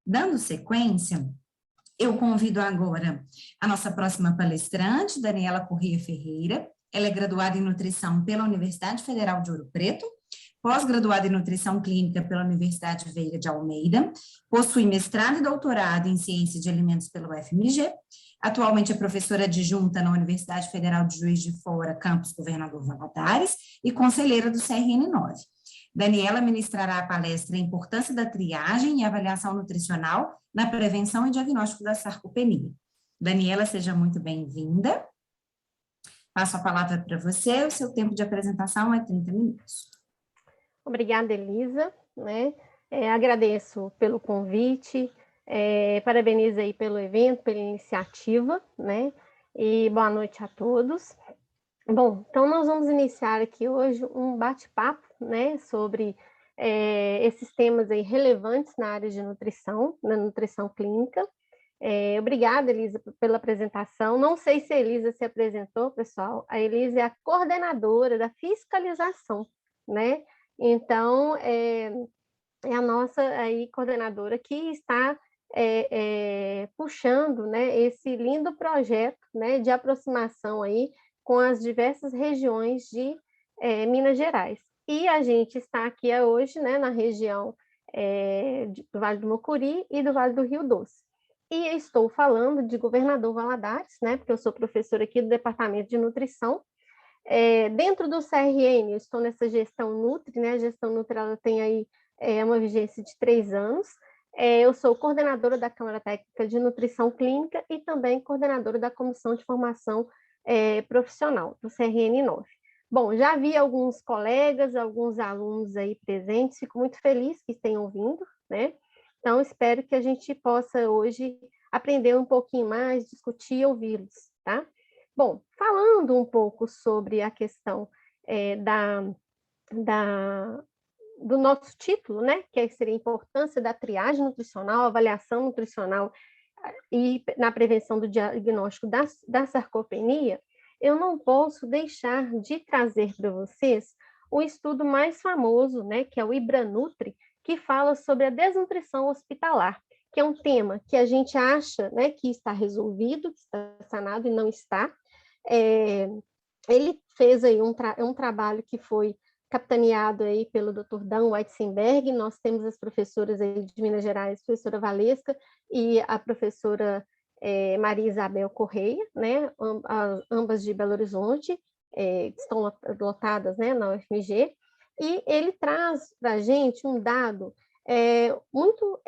Dando sequência, eu convido agora a nossa próxima palestrante, Daniela Corrêa Ferreira. Ela é graduada em nutrição pela Universidade Federal de Ouro Preto, pós-graduada em nutrição clínica pela Universidade Veiga de Almeida, possui mestrado e doutorado em ciência de alimentos pelo UFMG, atualmente é professora adjunta na Universidade Federal de Juiz de Fora, campus Governador Valadares, e conselheira do CRN9. Daniela ministrará a palestra Importância da Triagem e Avaliação Nutricional na Prevenção e Diagnóstico da Sarcopenia. Daniela, seja muito bem-vinda. Passo a palavra para você, o seu tempo de apresentação é 30 minutos. Obrigada, Elisa, né? Agradeço pelo convite, parabenizo aí pelo evento, pela iniciativa, né? E boa noite a todos. Bom, então nós vamos iniciar aqui hoje um bate-papo, né, sobre esses temas aí relevantes na área de nutrição, na nutrição clínica. Obrigada, Elisa, pela apresentação. Não sei se a Elisa se apresentou, pessoal. A Elisa é a coordenadora da fiscalização, né? Então, é a nossa aí, coordenadora que está puxando, né, esse lindo projeto, né, de aproximação aí com as diversas regiões de Minas Gerais. E a gente está aqui hoje, né, na região do Vale do Mucuri e do Vale do Rio Doce. E estou falando de Governador Valadares, né, porque eu sou professora aqui do Departamento de Nutrição. Dentro do CRN, eu estou nessa gestão Nutri, né? A gestão Nutri ela tem aí uma vigência de 3 anos. Eu sou coordenadora da Câmara Técnica de Nutrição Clínica e também coordenadora da Comissão de Formação Profissional, do CRN 9. Bom, já vi alguns colegas, alguns alunos aí presentes, fico muito feliz que tenham vindo, né? Então, espero que a gente possa hoje aprender um pouquinho mais, discutir e ouvi-los, tá? Bom, falando um pouco sobre a questão do nosso título, né, que seria a importância da triagem nutricional, avaliação nutricional e na prevenção do diagnóstico da sarcopenia, eu não posso deixar de trazer para vocês o estudo mais famoso, né, que é o IBRANUTRI, que fala sobre a desnutrição hospitalar, que é um tema que a gente acha, né, que está resolvido, que está sanado e não está. Ele fez aí um trabalho que foi capitaneado aí pelo Dr. Dan Weitzenberg. Nós temos as professoras aí de Minas Gerais, a professora Valesca e a professora Maria Isabel Correia, né, ambas de Belo Horizonte, estão lotadas, né, na UFMG, e ele traz para a gente um dado muito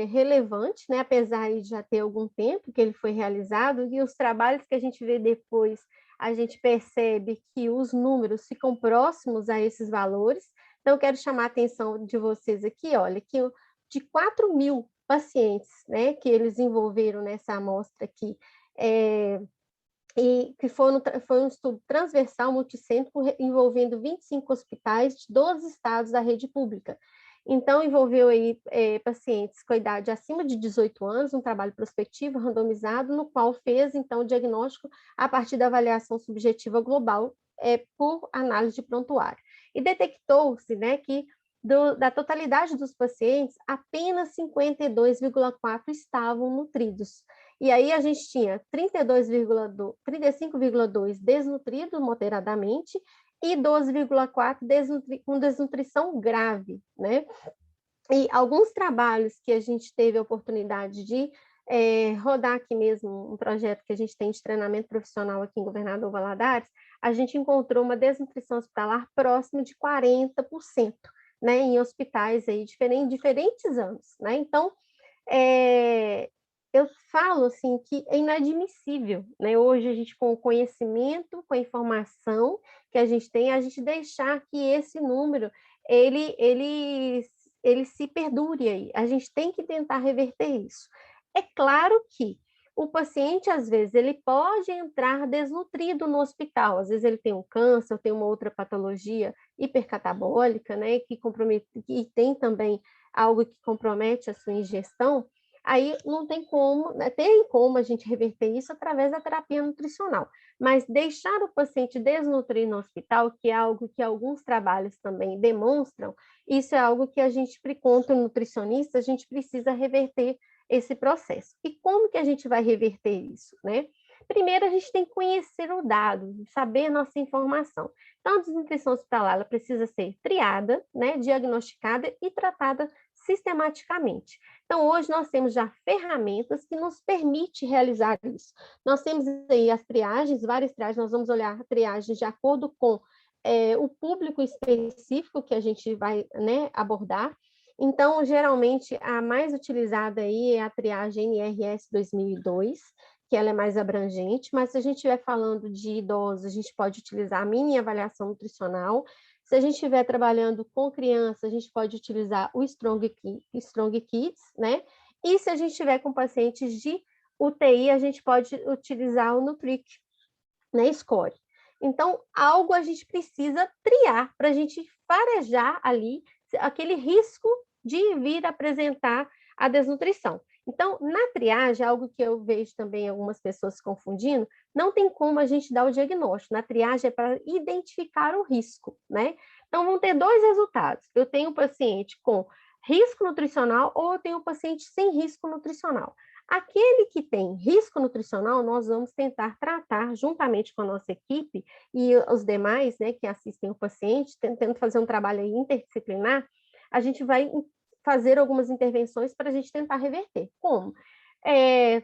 relevante, né, apesar de já ter algum tempo que ele foi realizado, e os trabalhos que a gente vê depois, a gente percebe que os números ficam próximos a esses valores. Então, eu quero chamar a atenção de vocês aqui, olha, que de 4.000 pacientes, né, que eles envolveram nessa amostra aqui, e que foi um estudo transversal multicêntrico envolvendo 25 hospitais de 12 estados da rede pública. Então, envolveu aí pacientes com idade acima de 18 anos, um trabalho prospectivo, randomizado, no qual fez, então, o diagnóstico a partir da avaliação subjetiva global por análise de prontuário. E detectou-se, né, que da totalidade dos pacientes, apenas 52,4 estavam nutridos. E aí a gente tinha 35,2 desnutridos moderadamente e 12,4 com desnutrição grave, né? E alguns trabalhos que a gente teve a oportunidade de rodar aqui mesmo, um projeto que a gente tem de treinamento profissional aqui em Governador Valadares, a gente encontrou uma desnutrição hospitalar próxima de 40%, né, em hospitais aí diferentes anos, né? Então, eu falo assim que é inadmissível, né? Hoje a gente, com o conhecimento, com a informação que a gente tem, a gente deixar que esse número ele se perdure aí. A gente tem que tentar reverter isso. É claro que o paciente, às vezes, ele pode entrar desnutrido no hospital. Às vezes ele tem um câncer, tem uma outra patologia hipercatabólica, né, que tem também algo que compromete a sua ingestão. aí não tem como, né, tem como a gente reverter isso através da terapia nutricional, mas deixar o paciente desnutrir no hospital, que é algo que alguns trabalhos também demonstram, isso é algo que a gente, quanto nutricionista, a gente precisa reverter esse processo. E como que a gente vai reverter isso, né? Primeiro, a gente tem que conhecer o dado, saber a nossa informação. Então, a desnutrição hospitalar ela precisa ser triada, né, diagnosticada e tratada sistematicamente. Então, hoje nós temos já ferramentas que nos permitem realizar isso. Nós temos aí as triagens, várias triagens, nós vamos olhar a triagem de acordo com o público específico que a gente vai, né, abordar. Então, geralmente, a mais utilizada aí é a triagem NRS 2002, que ela é mais abrangente, mas se a gente estiver falando de idosos, a gente pode utilizar a mini avaliação nutricional. Se a gente estiver trabalhando com criança, a gente pode utilizar o Strong Kids, né? E se a gente estiver com pacientes de UTI, a gente pode utilizar o Nutric, né? Score. Então, algo a gente precisa triar para a gente farejar ali aquele risco de vir apresentar a desnutrição. Então, na triagem, algo que eu vejo também algumas pessoas se confundindo, não tem como a gente dar o diagnóstico. Na triagem é para identificar o risco, né? Então, vão ter dois resultados. Eu tenho um paciente com risco nutricional ou eu tenho um paciente sem risco nutricional. Aquele que tem risco nutricional, nós vamos tentar tratar juntamente com a nossa equipe e os demais, né, que assistem o paciente, tentando fazer um trabalho interdisciplinar, a gente vai fazer algumas intervenções para a gente tentar reverter. Como?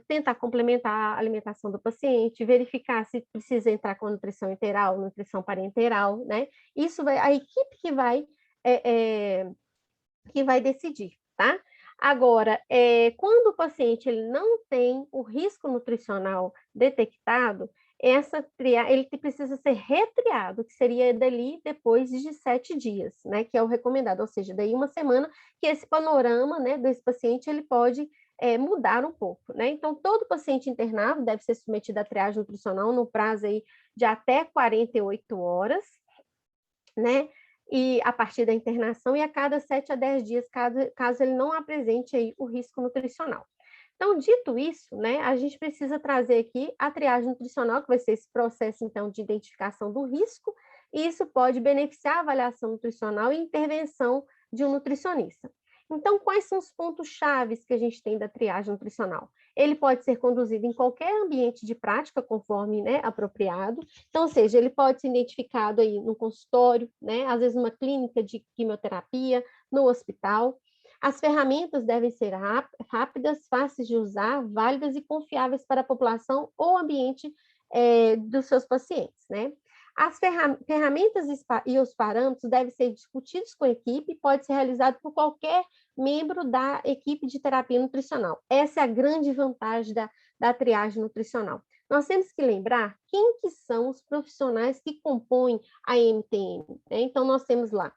Tentar complementar a alimentação do paciente, verificar se precisa entrar com nutrição enteral, nutrição parenteral, né? Isso vai, a equipe que vai decidir, tá? Agora, quando o paciente ele não tem o risco nutricional detectado, ele precisa ser retriado, que seria dali depois de 7 dias, né, que é o recomendado, ou seja, daí uma semana que esse panorama, né, desse paciente, ele pode mudar um pouco, né? Então, todo paciente internado deve ser submetido à triagem nutricional no prazo aí de até 48 horas, né? E a partir da internação e a cada 7 a 10 dias, caso ele não apresente aí o risco nutricional. Então, dito isso, né, a gente precisa trazer aqui a triagem nutricional, que vai ser esse processo, então, de identificação do risco, e isso pode beneficiar a avaliação nutricional e intervenção de um nutricionista. Então, quais são os pontos chaves que a gente tem da triagem nutricional? Ele pode ser conduzido em qualquer ambiente de prática, conforme, né, apropriado. Então, ou seja, ele pode ser identificado aí no consultório, né, às vezes numa clínica de quimioterapia, no hospital. As ferramentas devem ser rápidas, fáceis de usar, válidas e confiáveis para a população ou ambiente dos seus pacientes, né? As ferramentas e os parâmetros devem ser discutidos com a equipe e pode ser realizado por qualquer membro da equipe de terapia nutricional. Essa é a grande vantagem da triagem nutricional. Nós temos que lembrar quem que são os profissionais que compõem a MTM, né? Então, nós temos lá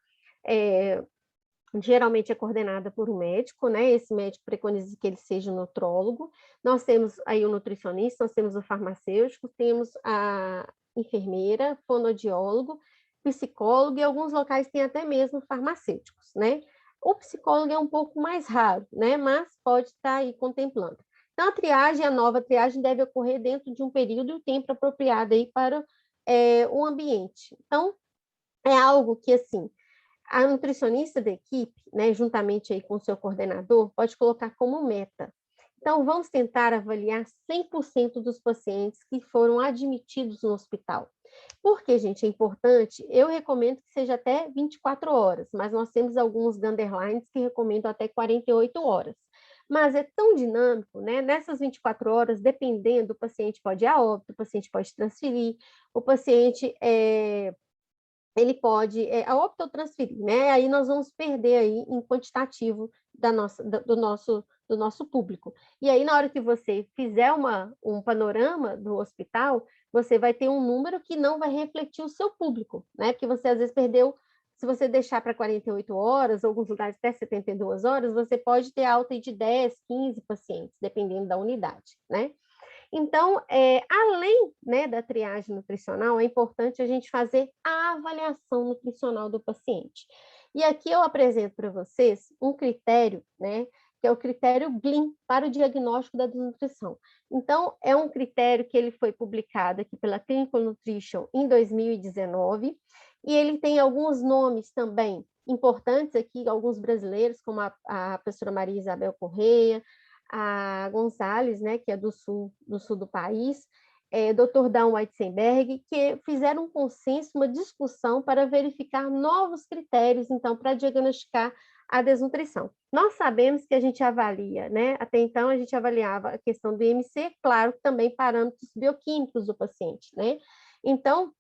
geralmente é coordenada por um médico, né? Esse médico preconiza que ele seja um nutrólogo. Nós temos aí o nutricionista, nós temos o farmacêutico, temos a enfermeira, fonoaudiólogo, psicólogo, e alguns locais têm até mesmo farmacêuticos, né? O psicólogo é um pouco mais raro, né? Mas pode estar aí contemplando. Então, a nova triagem deve ocorrer dentro de um período e um tempo apropriado aí para o ambiente. Então, é algo que, assim, a nutricionista da equipe, né, juntamente aí com o seu coordenador, pode colocar como meta. Então, vamos tentar avaliar 100% dos pacientes que foram admitidos no hospital. Porque, gente, é importante, eu recomendo que seja até 24 horas, mas nós temos alguns guidelines que recomendam até 48 horas. Mas é tão dinâmico, né? Nessas 24 horas, dependendo, o paciente pode ir a óbito, o paciente pode transferir, o paciente ele pode a óbito ou transferir, né? Aí nós vamos perder aí em quantitativo do nosso público. E aí, na hora que você fizer um panorama do hospital, você vai ter um número que não vai refletir o seu público, né? Porque você, às vezes, perdeu, se você deixar para 48 horas, alguns lugares até 72 horas, você pode ter alta de 10, 15 pacientes, dependendo da unidade, né? Então, além, né, da triagem nutricional, é importante a gente fazer a avaliação nutricional do paciente. E aqui eu apresento para vocês um critério, né, que é o critério GLIM, para o diagnóstico da desnutrição. Então, é um critério que ele foi publicado aqui pela Clinical Nutrition em 2019, e ele tem alguns nomes também importantes aqui, alguns brasileiros, como a professora Maria Isabel Correia, a Gonçalves, né, que é do sul do país, Dr. Dan Weitzenberg, que fizeram um consenso, uma discussão para verificar novos critérios, então, para diagnosticar a desnutrição. Nós sabemos que a gente avalia, né? Até então a gente avaliava a questão do IMC, claro, também parâmetros bioquímicos do paciente, né? Então,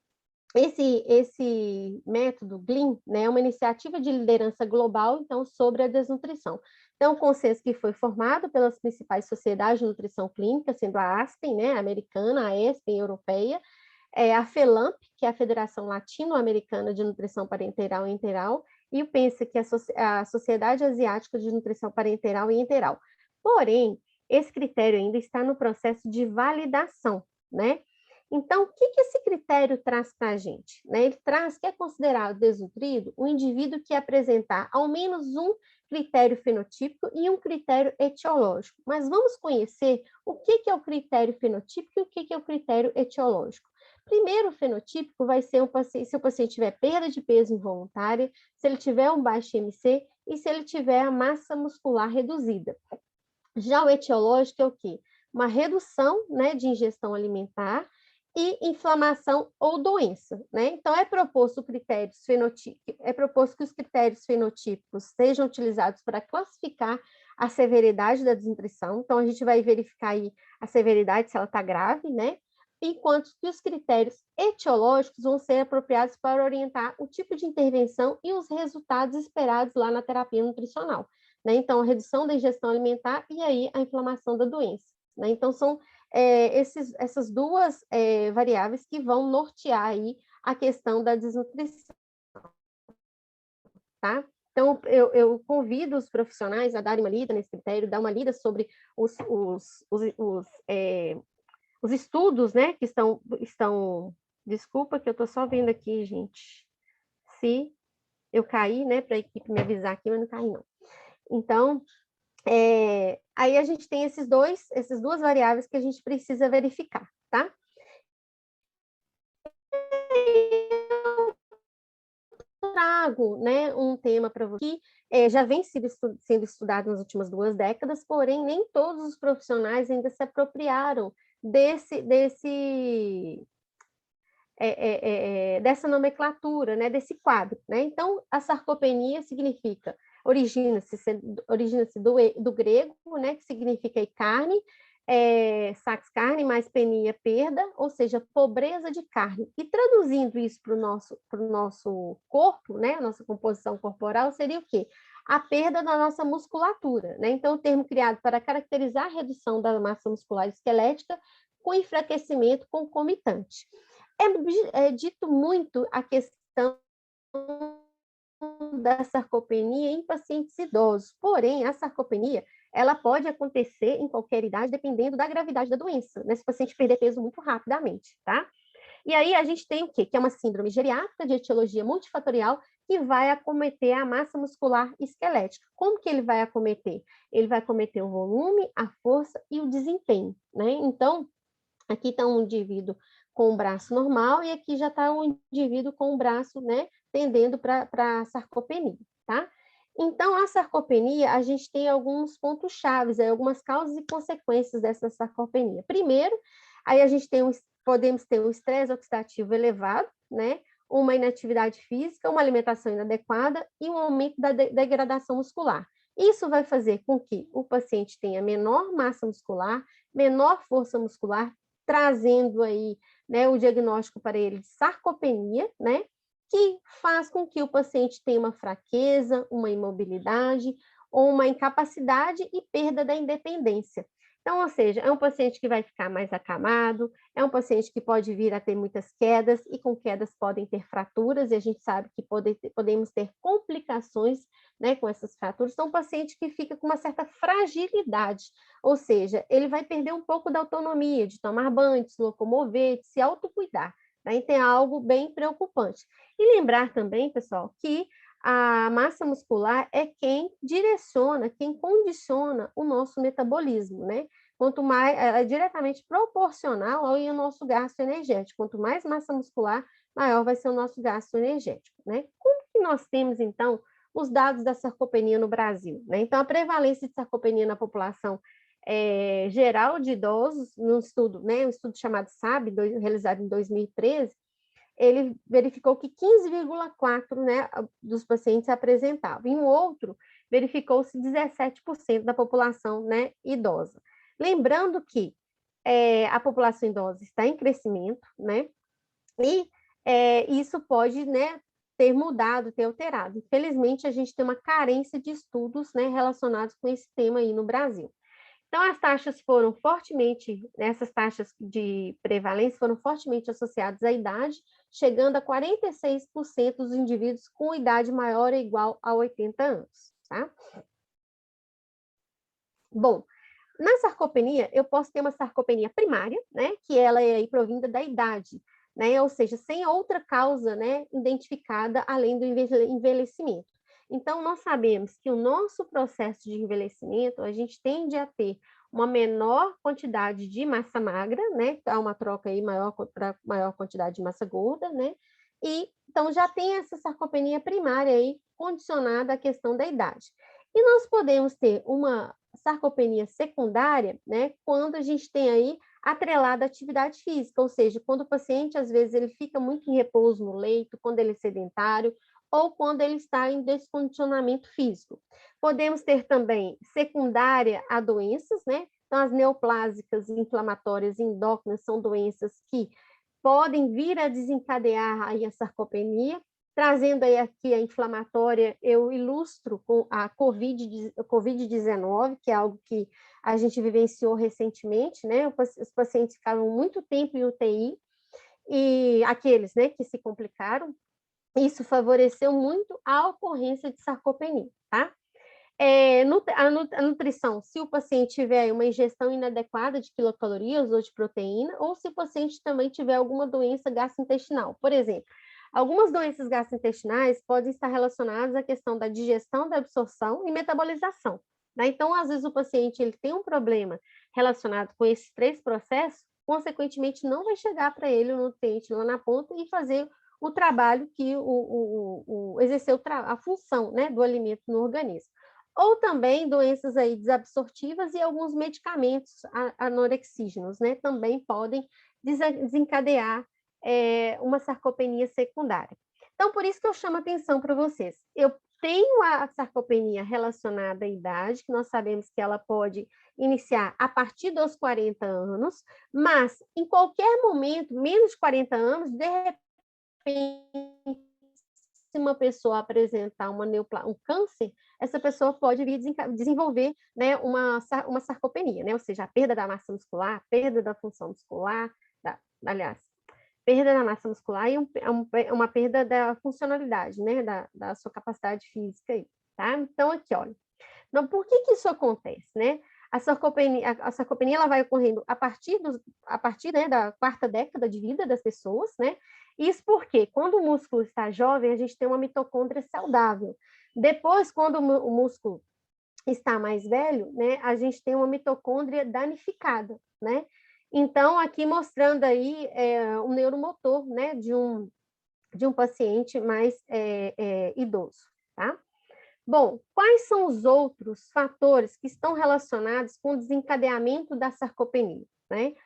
esse método GLIM, né, é uma iniciativa de liderança global, então, sobre a desnutrição. Então, o consenso que foi formado pelas principais sociedades de nutrição clínica, sendo a ASPEN, né, americana, a ESPEN, europeia, a FELAMP, que é a Federação Latino-Americana de Nutrição Parenteral e Enteral, e o PENSA, que é a Sociedade Asiática de Nutrição Parenteral e Enteral. Porém, esse critério ainda está no processo de validação, né? Então, o que esse critério traz para a gente? Né? Ele traz que é considerado desnutrido o indivíduo que apresentar ao menos um critério fenotípico e um critério etiológico. Mas vamos conhecer o que é o critério fenotípico e o que é o critério etiológico. Primeiro, o fenotípico vai ser se o paciente tiver perda de peso involuntária, se ele tiver um baixo IMC e se ele tiver a massa muscular reduzida. Já o etiológico é o quê? Uma redução, né, de ingestão alimentar e inflamação ou doença, né? Então, é proposto que os critérios fenotípicos sejam utilizados para classificar a severidade da desnutrição. Então, a gente vai verificar aí a severidade, se ela está grave, né? Enquanto que os critérios etiológicos vão ser apropriados para orientar o tipo de intervenção e os resultados esperados lá na terapia nutricional, né? Então, a redução da ingestão alimentar e aí a inflamação da doença, né? Então, são essas duas variáveis que vão nortear aí a questão da desnutrição, tá? Então, eu convido os profissionais a darem uma lida nesse critério, dar uma lida sobre os estudos, né, que estão... Desculpa que eu estou só vendo aqui, gente, se eu cair, né, para a equipe me avisar aqui, mas não caí, não. Então, aí a gente tem essas duas variáveis que a gente precisa verificar, tá? Eu trago, né, um tema para você que já vem sendo estudado nas últimas 2 décadas, porém nem todos os profissionais ainda se apropriaram dessa nomenclatura, né, desse quadro, né? Então, a sarcopenia significa, origina-se do grego, né, que significa carne, sax carne, mais penia, perda, ou seja, pobreza de carne. E traduzindo isso para o nosso corpo, né, a nossa composição corporal, seria o quê? A perda da nossa musculatura, né? Então, o termo criado para caracterizar a redução da massa muscular esquelética com enfraquecimento concomitante. É dito muito a questão da sarcopenia em pacientes idosos, porém, a sarcopenia ela pode acontecer em qualquer idade, dependendo da gravidade da doença, né? Se o paciente perder peso muito rapidamente, tá? E aí a gente tem o quê? Que é uma síndrome geriátrica de etiologia multifatorial que vai acometer a massa muscular esquelética. Como que ele vai acometer? Ele vai acometer o volume, a força e o desempenho, né? Então, aqui está um indivíduo com o braço normal e aqui já está um indivíduo com o braço, né, tendendo para a sarcopenia, tá? Então, a sarcopenia, a gente tem alguns pontos chaves, algumas causas e consequências dessa sarcopenia. Primeiro, aí a gente podemos ter um estresse oxidativo elevado, né, uma inatividade física, uma alimentação inadequada e um aumento da degradação muscular. Isso vai fazer com que o paciente tenha menor massa muscular, menor força muscular, trazendo aí, né, o diagnóstico para ele de sarcopenia, né, que faz com que o paciente tenha uma fraqueza, uma imobilidade, ou uma incapacidade e perda da independência. Então, ou seja, é um paciente que vai ficar mais acamado, é um paciente que pode vir a ter muitas quedas, e com quedas podem ter fraturas, e a gente sabe que podemos ter complicações, né, com essas fraturas. Então, um paciente que fica com uma certa fragilidade, ou seja, ele vai perder um pouco da autonomia de tomar banho, de se locomover, de se autocuidar. Né? Então, é algo bem preocupante. E lembrar também, pessoal, que a massa muscular é quem direciona, quem condiciona o nosso metabolismo, né? Quanto mais, ela é diretamente proporcional ao nosso gasto energético. Quanto mais massa muscular, maior vai ser o nosso gasto energético, né? Como que nós temos, então, os dados da sarcopenia no Brasil, né? Então, a prevalência de sarcopenia na população geral de idosos, num estudo, né? Um estudo chamado SAB, realizado em 2013, ele verificou que 15,4%, né, dos pacientes apresentavam. Em um outro, verificou-se 17% da população, né, idosa. Lembrando que a população idosa está em crescimento, né, e isso pode, né, ter mudado, ter alterado. Infelizmente, a gente tem uma carência de estudos, né, relacionados com esse tema aí no Brasil. Então, as taxas foram fortemente, essas taxas de prevalência foram fortemente associadas à idade, chegando a 46% dos indivíduos com idade maior ou igual a 80 anos, tá? Bom, na sarcopenia, eu posso ter uma sarcopenia primária, né, que ela é aí provinda da idade, né, ou seja, sem outra causa, né, identificada além do envelhecimento. Então, nós sabemos que o nosso processo de envelhecimento, a gente tende a ter uma menor quantidade de massa magra, né, há uma troca aí maior para maior quantidade de massa gorda, né, e então já tem essa sarcopenia primária aí condicionada à questão da idade. E nós podemos ter uma sarcopenia secundária, né, quando a gente tem aí atrelada à atividade física, ou seja, quando o paciente, às vezes, ele fica muito em repouso no leito, quando ele é sedentário, ou quando ele está em descondicionamento físico. Podemos ter também secundária a doenças, né? Então, as neoplásicas inflamatórias endócrinas são doenças que podem vir a desencadear aí a sarcopenia. Trazendo aí aqui a inflamatória, eu ilustro com a Covid-19, que é algo que a gente vivenciou recentemente, né? Os pacientes ficaram muito tempo em UTI, e aqueles, né, que se complicaram, isso favoreceu muito a ocorrência de sarcopenia, tá? A nutrição, se o paciente tiver uma ingestão inadequada de quilocalorias ou de proteína, ou se o paciente também tiver alguma doença gastrointestinal. Por exemplo, algumas doenças gastrointestinais podem estar relacionadas à questão da digestão, da absorção e metabolização, né? Então, às vezes, o paciente ele tem um problema relacionado com esses três processos, consequentemente, não vai chegar para ele o nutriente lá na ponta e fazer o trabalho que exercer a função, né, do alimento no organismo. Ou também doenças aí desabsortivas e alguns medicamentos anorexígenos, né, também podem desencadear uma sarcopenia secundária. Então, por isso que eu chamo a atenção para vocês. Eu tenho a sarcopenia relacionada à idade, que nós sabemos que ela pode iniciar a partir dos 40 anos, mas em qualquer momento, menos de 40 anos, de repente, se uma pessoa apresentar um câncer, essa pessoa pode vir desenvolver, né, uma sarcopenia, né? Ou seja, a perda da massa muscular, perda da função muscular, aliás, perda da massa muscular e uma perda da funcionalidade, né, da sua capacidade física aí, tá? Então, aqui, olha. Então, por que isso acontece, né? A sarcopenia ela vai ocorrendo a partir, né, da quarta década de vida das pessoas, né? Isso porque, quando o músculo está jovem, a gente tem uma mitocôndria saudável. Depois, quando o músculo está mais velho, né, a gente tem uma mitocôndria danificada, né? Então, aqui mostrando aí um neuromotor, né, de um paciente mais idoso, tá? Bom, quais são os outros fatores que estão relacionados com o desencadeamento da sarcopenia, né?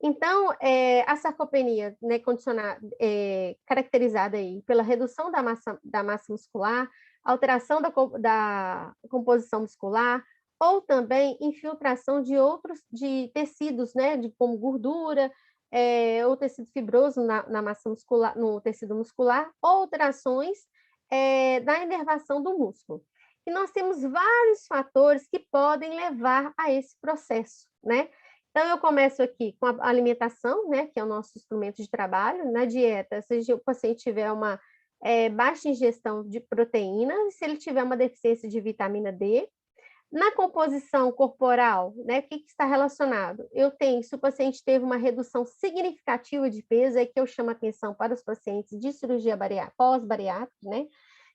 Então, a sarcopenia, né, caracterizada aí pela redução da massa muscular, alteração da composição muscular, ou também infiltração de tecidos, né, como gordura, ou tecido fibroso na massa muscular, no tecido muscular, ou alterações da inervação do músculo. E nós temos vários fatores que podem levar a esse processo, né? Então, eu começo aqui com a alimentação, né, que é o nosso instrumento de trabalho. Na dieta, se o paciente tiver uma baixa ingestão de proteína, se ele tiver uma deficiência de vitamina D. Na composição corporal, né, o que está relacionado? Se o paciente teve uma redução significativa de peso, é que eu chamo a atenção para os pacientes de cirurgia pós-bariátrica, né?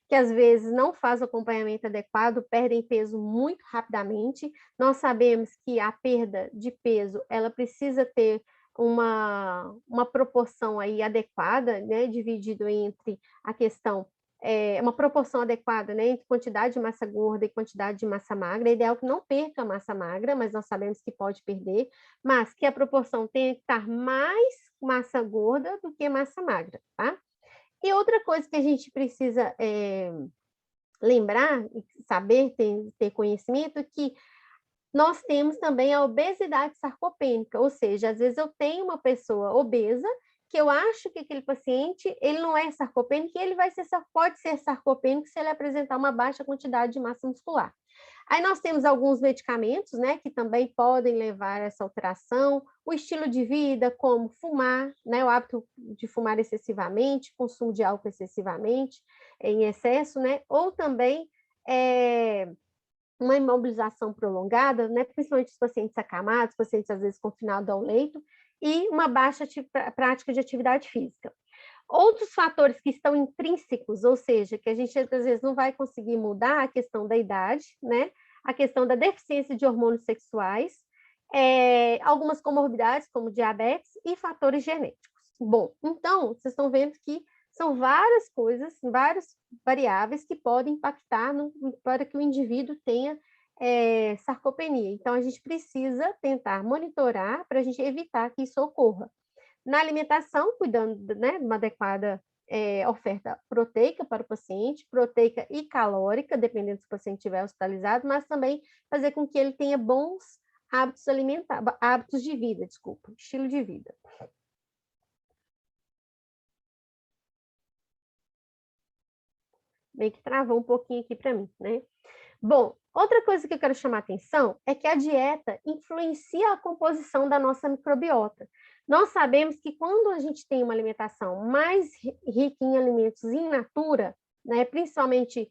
que às vezes não faz o acompanhamento adequado, perdem peso muito rapidamente. Nós sabemos que a perda de peso, ela precisa ter uma proporção aí adequada, né, dividido entre a questão, uma proporção adequada, né, entre quantidade de massa gorda e quantidade de massa magra. É ideal que não perca massa magra, mas nós sabemos que pode perder, mas que a proporção tenha que estar mais massa gorda do que massa magra, tá? E outra coisa que a gente precisa lembrar, saber, ter conhecimento, é que nós temos também a obesidade sarcopênica, ou seja, às vezes eu tenho uma pessoa obesa, que eu acho que aquele paciente, ele não é sarcopênico, e ele pode ser sarcopênico se ele apresentar uma baixa quantidade de massa muscular. Aí nós temos alguns medicamentos, né, que também podem levar a essa alteração, o estilo de vida, como fumar, né, o hábito de fumar excessivamente, consumo de álcool excessivamente, em excesso, né, ou também uma imobilização prolongada, né, principalmente os pacientes acamados, pacientes às vezes confinados ao leito, e uma baixa prática de atividade física. Outros fatores que estão intrínsecos, ou seja, que a gente às vezes não vai conseguir mudar, a questão da idade, né? A questão da deficiência de hormônios sexuais, algumas comorbidades, como diabetes, e fatores genéticos. Bom, então, vocês estão vendo que são várias coisas, várias variáveis que podem impactar para que o indivíduo tenha sarcopenia. Então, a gente precisa tentar monitorar para a gente evitar que isso ocorra. Na alimentação, cuidando, né, de uma adequada oferta proteica para o paciente, proteica e calórica, dependendo se o paciente estiver hospitalizado, mas também fazer com que ele tenha bons hábitos alimentares, hábitos de vida, desculpa, estilo de vida. Meio que travou um pouquinho aqui para mim, né? Bom, outra coisa que eu quero chamar a atenção é que a dieta influencia a composição da nossa microbiota. Nós sabemos que quando a gente tem uma alimentação mais rica em alimentos in natura, né, principalmente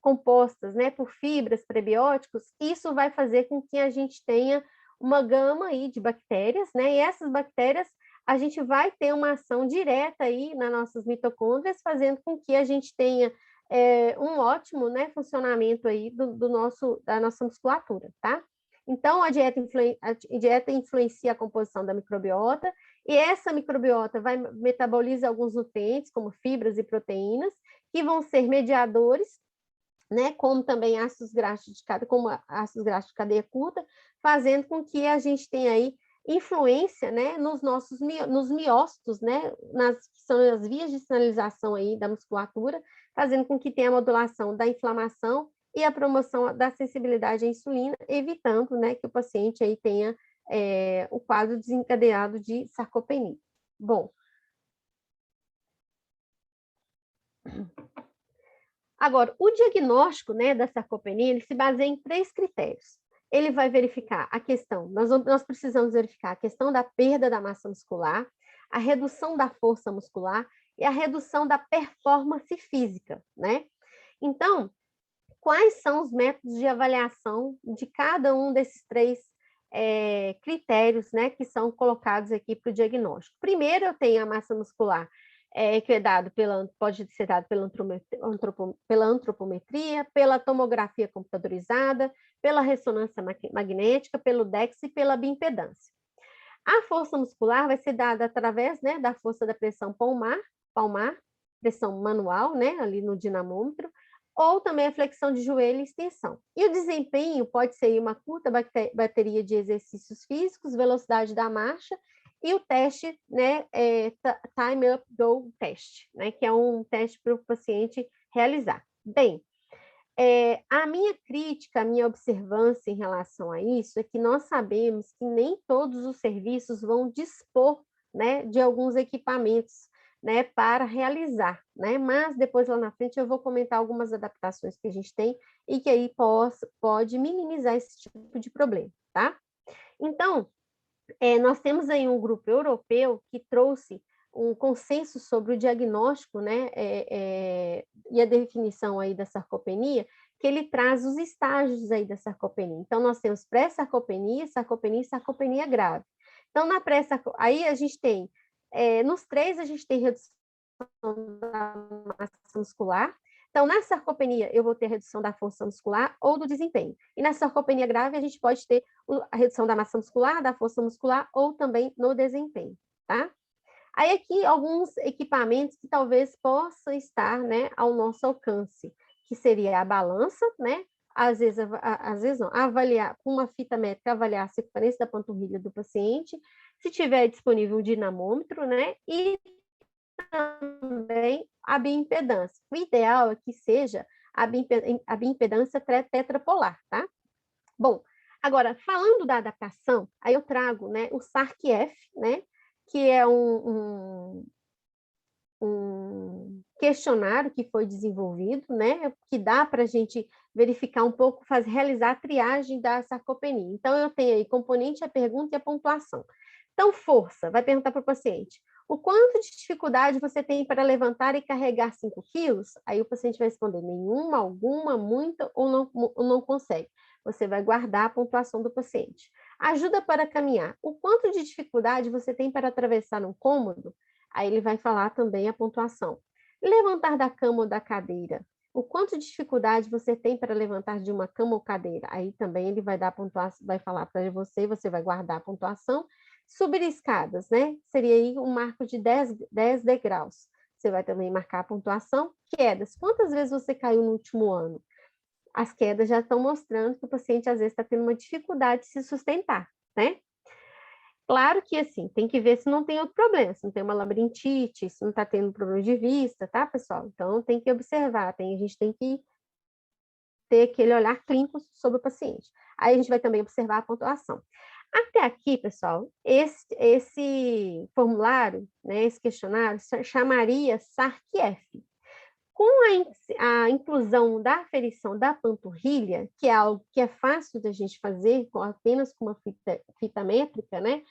compostas, né, por fibras, prebióticos, isso vai fazer com que a gente tenha uma gama aí de bactérias, né, e essas bactérias a gente vai ter uma ação direta aí nas nossas mitocôndrias, fazendo com que a gente tenha um ótimo, né, funcionamento aí da nossa musculatura, tá? Então, a dieta influencia a composição da microbiota, e essa microbiota vai metabolizar alguns nutrientes, como fibras e proteínas, que vão ser mediadores, né, como também ácidos graxos de cadeia curta, fazendo com que a gente tenha aí influência, né, nos miócitos, né, que são as vias de sinalização aí da musculatura, fazendo com que tenha a modulação da inflamação e a promoção da sensibilidade à insulina, evitando, né, que o paciente aí tenha o quadro desencadeado de sarcopenia. Bom, agora, o diagnóstico, né, da sarcopenia, ele se baseia em 3 critérios. Ele vai verificar a questão, nós precisamos verificar a questão da perda da massa muscular, a redução da força muscular e a redução da performance física, né? Então, quais são os métodos de avaliação de cada um desses 3 critérios, né, que são colocados aqui para o diagnóstico? Primeiro, eu tenho a massa muscular, que pode ser dado pela antropometria, pela tomografia computadorizada, pela ressonância magnética, pelo DEX e pela bioimpedância. A força muscular vai ser dada através, né, da força da pressão palmar, pressão manual, né, ali no dinamômetro, ou também a flexão de joelho e extensão. E o desempenho pode ser uma curta bateria de exercícios físicos, velocidade da marcha, e o teste, né, Time Up Go Test, né, que é um teste para o paciente realizar. Bem, a minha crítica, a minha observância em relação a isso é que nós sabemos que nem todos os serviços vão dispor, né, de alguns equipamentos, né, para realizar, né, mas depois lá na frente eu vou comentar algumas adaptações que a gente tem e que aí pode minimizar esse tipo de problema, tá? Então, nós temos aí um grupo europeu que trouxe um consenso sobre o diagnóstico, né, e a definição aí da sarcopenia, que ele traz os estágios aí da sarcopenia. Então, nós temos pré-sarcopenia, sarcopenia e sarcopenia grave. Então, na pré-sarcopenia, aí a gente tem, nos 3 a gente tem redução da massa muscular. Então, na sarcopenia, eu vou ter a redução da força muscular ou do desempenho. E na sarcopenia grave, a gente pode ter a redução da massa muscular, da força muscular ou também no desempenho, tá? Aí aqui alguns equipamentos que talvez possam estar, né, ao nosso alcance, que seria a balança, né? Às vezes não, avaliar com uma fita métrica, avaliar a circunferência da panturrilha do paciente, se tiver disponível um dinamômetro, né? E também a bioimpedância. O ideal é que seja a bioimpedância tetrapolar, tá? Bom, agora, falando da adaptação, aí eu trago, né, o SARC-F, né, que é um questionário que foi desenvolvido, né, que dá para a gente verificar um pouco, realizar a triagem da sarcopenia. Então, eu tenho aí componente, a pergunta e a pontuação. Então, força, vai perguntar para o paciente, o quanto de dificuldade você tem para levantar e carregar 5 quilos? Aí o paciente vai responder, nenhuma, alguma, muita ou não consegue. Você vai guardar a pontuação do paciente. Ajuda para caminhar. O quanto de dificuldade você tem para atravessar um cômodo? Aí ele vai falar também a pontuação. Levantar da cama ou da cadeira. O quanto de dificuldade você tem para levantar de uma cama ou cadeira? Aí também ele vai dar pontuação, vai falar para você, você vai guardar a pontuação. Subir escadas, né? Seria aí um marco de 10 degraus. Você vai também marcar a pontuação. Quedas. Quantas vezes você caiu no último ano? As quedas já estão mostrando que o paciente, às vezes, está tendo uma dificuldade de se sustentar, né? Claro que, assim, tem que ver se não tem outro problema, se não tem uma labirintite, se não está tendo problema de vista, tá, pessoal? Então, tem que observar, a gente tem que ter aquele olhar clínico sobre o paciente. Aí a gente vai também observar a pontuação. Até aqui, pessoal, esse formulário, né, esse questionário, chamaria SARC-F. Com a inclusão da aferição da panturrilha, que é algo que é fácil da gente fazer apenas com uma fita métrica, né?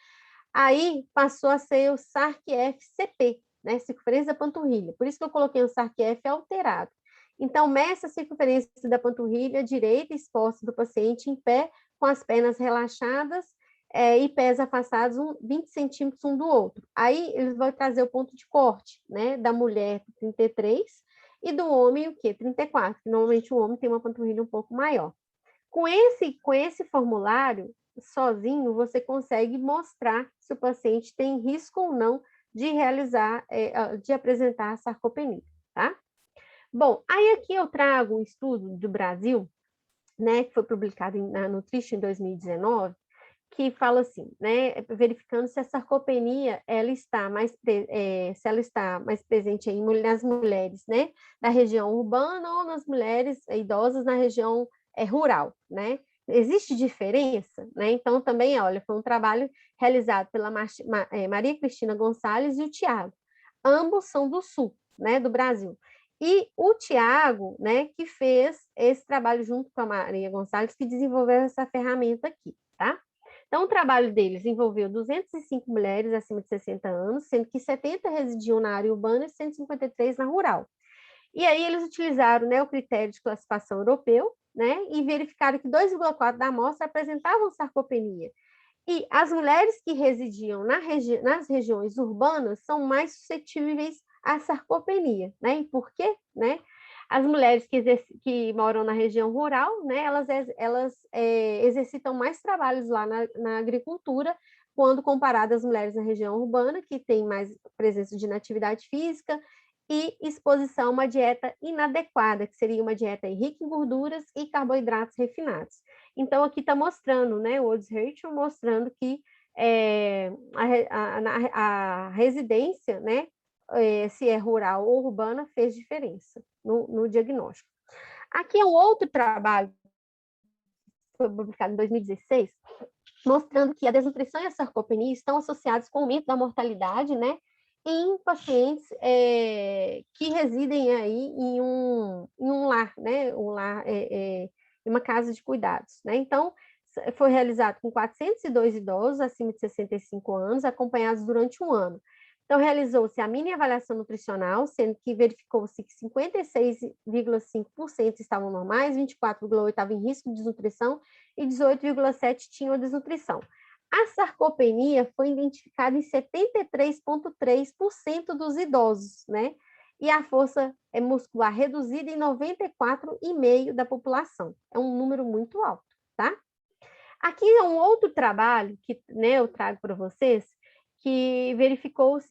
Aí passou a ser o SARC-F-CP, né? Circunferência da panturrilha. Por isso que eu coloquei o SARC-F alterado. Então, meça a circunferência da panturrilha direita exposta do paciente em pé, com as pernas relaxadas e pés afastados 20 centímetros um do outro. Aí, ele vai trazer o ponto de corte, né? Da mulher, 33, e do homem, o quê? 34, que normalmente o homem tem uma panturrilha um pouco maior. Com esse formulário, sozinho, você consegue mostrar se o paciente tem risco ou não de realizar, de apresentar sarcopenia, tá? Bom, aí aqui eu trago um estudo do Brasil, né, que foi publicado na Nutrition em 2019, que fala assim, né, verificando se a sarcopenia ela está mais presente aí nas mulheres, né, da região urbana ou nas mulheres idosas na região rural, né? Existe diferença, né? Então também, olha, foi um trabalho realizado pela Maria Cristina Gonçalves e o Tiago. Ambos são do sul, né, do Brasil. E o Tiago, né, que fez esse trabalho junto com a Maria Gonçalves, que desenvolveu essa ferramenta aqui, tá? Então, o trabalho deles envolveu 205 mulheres acima de 60 anos, sendo que 70 residiam na área urbana e 153 na rural. E aí eles utilizaram, né, o critério de classificação europeu, né, e verificaram que 2,4% da amostra apresentavam sarcopenia. E as mulheres que residiam nas regiões urbanas são mais suscetíveis à sarcopenia, né? E por quê? Né? As mulheres que moram na região rural, né, elas exercitam mais trabalhos lá na agricultura, quando comparadas às mulheres na região urbana, que tem mais presença de inatividade física e exposição a uma dieta inadequada, que seria uma dieta rica em gorduras e carboidratos refinados. Então, aqui está mostrando, né, o Woods Rachel mostrando que a residência, né, se é rural ou urbana, fez diferença no diagnóstico. Aqui é um outro trabalho, foi publicado em 2016, mostrando que a desnutrição e a sarcopenia estão associados com o aumento da mortalidade, né, em pacientes que residem aí em um lar, né, em uma casa de cuidados, né. Então, foi realizado com 402 idosos acima de 65 anos, acompanhados durante um ano. Então, realizou-se a mini avaliação nutricional, sendo que verificou-se que 56,5% estavam normais, 24,8% estavam em risco de desnutrição e 18,7% tinham desnutrição. A sarcopenia foi identificada em 73,3% dos idosos, né? E a força muscular reduzida em 94,5% da população. É um número muito alto, tá? Aqui é um outro trabalho que, né, eu trago para vocês, que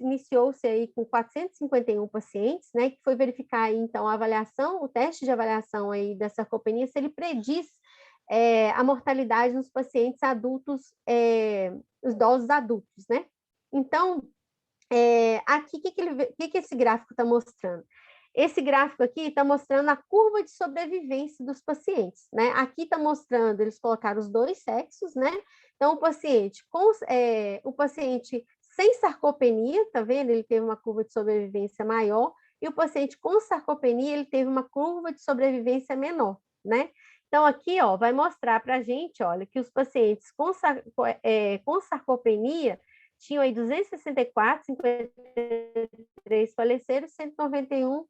iniciou-se aí com 451 pacientes, né, que foi verificar aí, então, a avaliação, o teste de avaliação aí da sarcopenia, se ele prediz a mortalidade nos pacientes adultos, os idosos adultos, né? Então, aqui, o que esse gráfico está mostrando? Esse gráfico aqui está mostrando a curva de sobrevivência dos pacientes, né? Aqui está mostrando, eles colocaram os dois sexos, né? Então, o paciente sem sarcopenia, tá vendo? Ele teve uma curva de sobrevivência maior, e o paciente com sarcopenia, ele teve uma curva de sobrevivência menor, né? Então, aqui, ó, vai mostrar para a gente, olha, que os pacientes com sarcopenia tinham aí 264, 53 faleceram, 191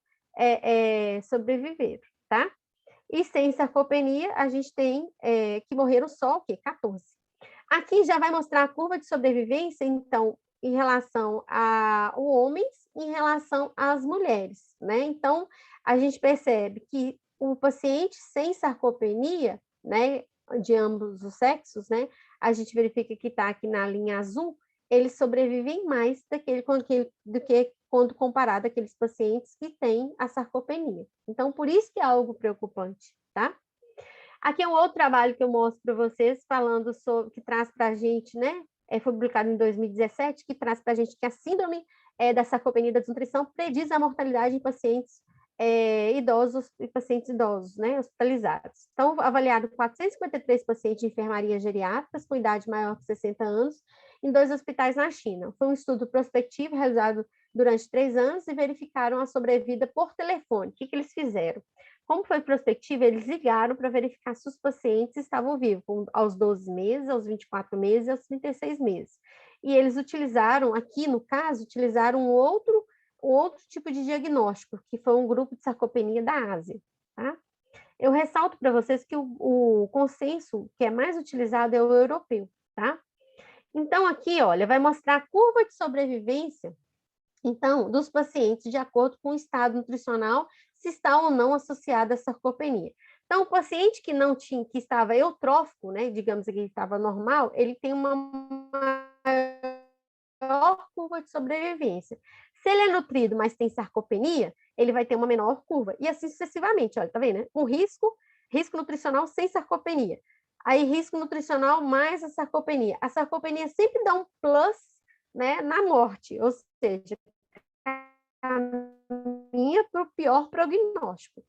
sobreviveram, tá? E sem sarcopenia, a gente tem que morreram só o quê? 14. Aqui já vai mostrar a curva de sobrevivência, então, em relação a homens, em relação às mulheres, né? Então, a gente percebe que o paciente sem sarcopenia, né, de ambos os sexos, né, a gente verifica que está aqui na linha azul, eles sobrevivem mais do que quando comparado àqueles pacientes que têm a sarcopenia. Então, por isso que é algo preocupante, tá? Aqui é um outro trabalho que eu mostro para vocês, falando sobre, que traz para a gente, né, foi publicado em 2017, que traz para a gente que a síndrome da sarcopenia da desnutrição prediz a mortalidade em pacientes idosos e pacientes idosos, né, hospitalizados. Então, avaliado 453 pacientes de enfermaria geriátricas com idade maior que 60 anos, em 2 hospitais na China. Foi um estudo prospectivo realizado durante 3 anos e verificaram a sobrevida por telefone. O que eles fizeram? Como foi prospectivo, eles ligaram para verificar se os pacientes estavam vivos aos 12 meses, aos 24 meses, aos 36 meses. E eles utilizaram, aqui no caso, um outro tipo de diagnóstico, que foi um grupo de sarcopenia da Ásia, tá? Eu ressalto para vocês que o consenso que é mais utilizado é o europeu, tá? Então, aqui, olha, vai mostrar a curva de sobrevivência, então, dos pacientes de acordo com o estado nutricional, se está ou não associada à sarcopenia. Então, o paciente que não tinha, que estava eutrófico, né, digamos que ele estava normal, ele tem uma maior curva de sobrevivência. Se ele é nutrido, mas tem sarcopenia, ele vai ter uma menor curva, e assim sucessivamente, olha, tá vendo, né? Com risco nutricional sem sarcopenia. Aí, risco nutricional mais a sarcopenia. A sarcopenia sempre dá um plus, né, na morte, ou seja, caminha para o pior prognóstico.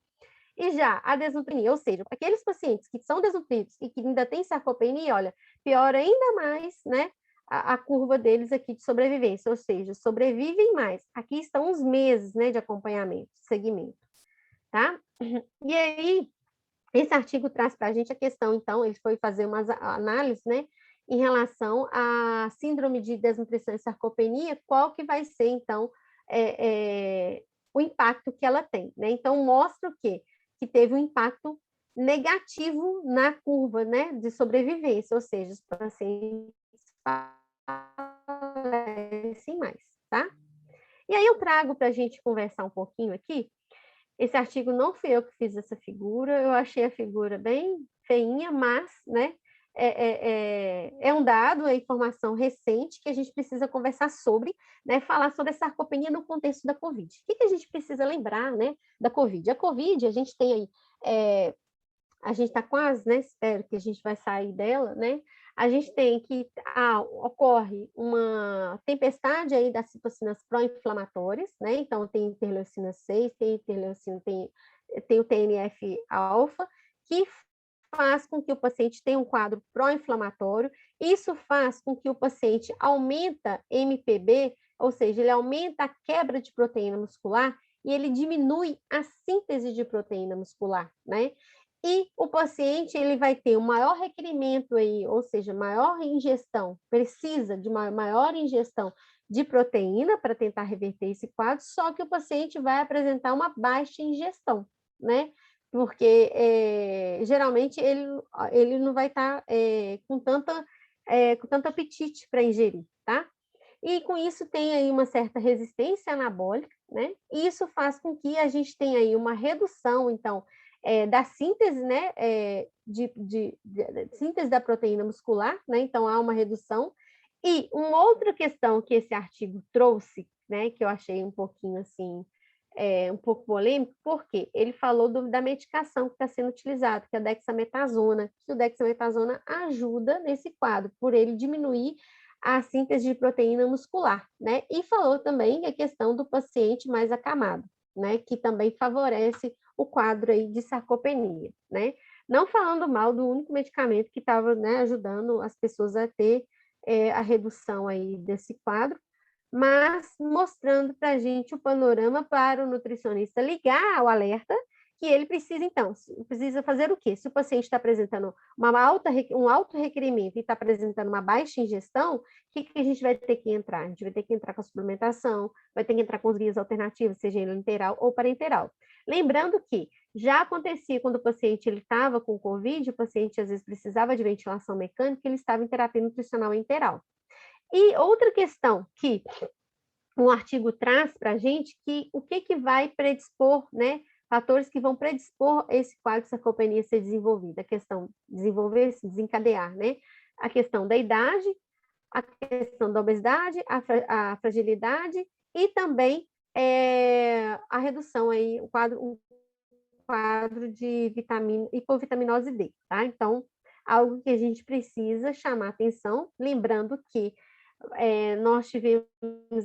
E já a desnutrição, ou seja, aqueles pacientes que são desnutridos e que ainda têm sarcopenia, olha, piora ainda mais, né, a curva deles aqui de sobrevivência, ou seja, sobrevivem mais. Aqui estão os meses, né, de acompanhamento, segmento, tá? E aí, esse artigo traz para a gente a questão, então, ele foi fazer umas análises, né, em relação à síndrome de desnutrição e sarcopenia, qual que vai ser, então, o impacto que ela tem, né? Então, mostra o quê? Que teve um impacto negativo na curva, né, de sobrevivência, ou seja, os pacientes falecem mais, tá? E aí eu trago para a gente conversar um pouquinho aqui. Esse artigo não fui eu que fiz essa figura, eu achei a figura bem feinha, mas, né, é um dado, é informação recente que a gente precisa conversar sobre, né, falar sobre a sarcopenia no contexto da Covid. O que a gente precisa lembrar, né, da Covid? A Covid, a gente tem aí, a gente está quase, né, espero que a gente vai sair dela, né, a gente tem que ocorre uma tempestade aí das citocinas pró-inflamatórias, né, então tem interleucina 6, tem interleucina, tem o TNF-alfa, que faz com que o paciente tenha um quadro pró-inflamatório, isso faz com que o paciente aumenta MPB, ou seja, ele aumenta a quebra de proteína muscular e ele diminui a síntese de proteína muscular, né? E o paciente ele vai ter um maior requerimento aí, ou seja, maior ingestão, precisa de uma maior ingestão de proteína para tentar reverter esse quadro, só que o paciente vai apresentar uma baixa ingestão, né? Porque geralmente ele não vai estar com tanta com tanto apetite para ingerir, tá? E com isso tem aí uma certa resistência anabólica, né? E isso faz com que a gente tenha aí uma redução, então, da síntese, né? De síntese da proteína muscular, né? Então, há uma redução. E uma outra questão que esse artigo trouxe, né? Que eu achei um pouquinho assim, um pouco polêmico, porque ele falou da medicação que está sendo utilizada, que é a dexametasona, que o dexametasona ajuda nesse quadro, por ele diminuir a síntese de proteína muscular, né? E falou também a questão do paciente mais acamado, né? Que também favorece o quadro aí de sarcopenia, né? Não falando mal do único medicamento que estava, né, ajudando as pessoas a ter a redução aí desse quadro, mas mostrando para a gente o panorama para o nutricionista ligar o alerta que ele precisa, então, precisa fazer o quê? Se o paciente está apresentando um alto requerimento e está apresentando uma baixa ingestão, o que a gente vai ter que entrar? A gente vai ter que entrar com a suplementação, vai ter que entrar com as vias alternativas, seja enteral ou parenteral. Lembrando que já acontecia quando o paciente estava com Covid, o paciente às vezes precisava de ventilação mecânica, ele estava em terapia nutricional enteral. E outra questão que um artigo traz para a gente, que o que vai predispor, né, fatores que vão predispor esse quadro de sarcopenia ser desenvolvido, a questão de desenvolver, se desencadear, né, a questão da idade, a questão da obesidade, a fragilidade e também a redução aí, um quadro de hipovitaminose D, tá? Então, algo que a gente precisa chamar atenção, lembrando que nós tivemos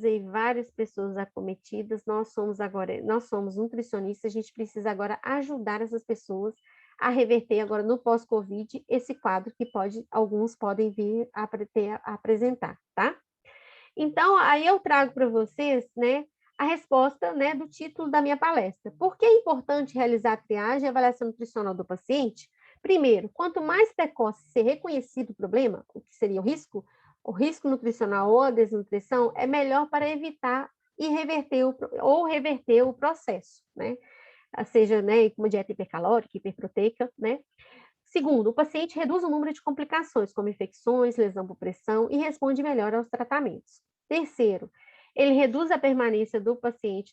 aí várias pessoas acometidas, nós somos nutricionistas, a gente precisa agora ajudar essas pessoas a reverter agora no pós-Covid esse quadro que alguns podem vir a apresentar, tá? Então, aí eu trago para vocês, né, a resposta, né, do título da minha palestra. Por que é importante realizar a triagem e avaliação nutricional do paciente? Primeiro, quanto mais precoce ser reconhecido o problema, o que seria o risco nutricional ou a desnutrição, é melhor para evitar e reverter o processo, né? Seja, né, como dieta hipercalórica, hiperproteica, né? Segundo, o paciente reduz o número de complicações, como infecções, lesão por pressão, e responde melhor aos tratamentos. Terceiro, ele reduz a permanência do paciente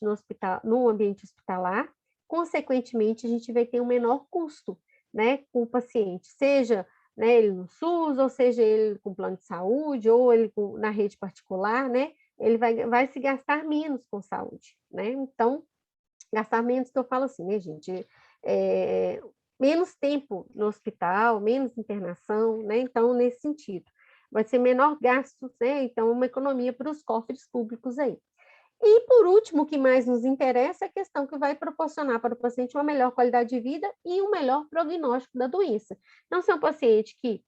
no ambiente hospitalar, consequentemente, a gente vai ter um menor custo, né, com o paciente, seja, né, ele no SUS, ou seja ele com plano de saúde, ou ele na rede particular, né, ele vai se gastar menos com saúde, né, então, gastar menos que eu falo assim, né, gente, menos tempo no hospital, menos internação, né? Então, nesse sentido, vai ser menor gasto, né? Então, uma economia para os cofres públicos aí. E, por último, o que mais nos interessa é a questão que vai proporcionar para o paciente uma melhor qualidade de vida e um melhor prognóstico da doença. Não se é um paciente que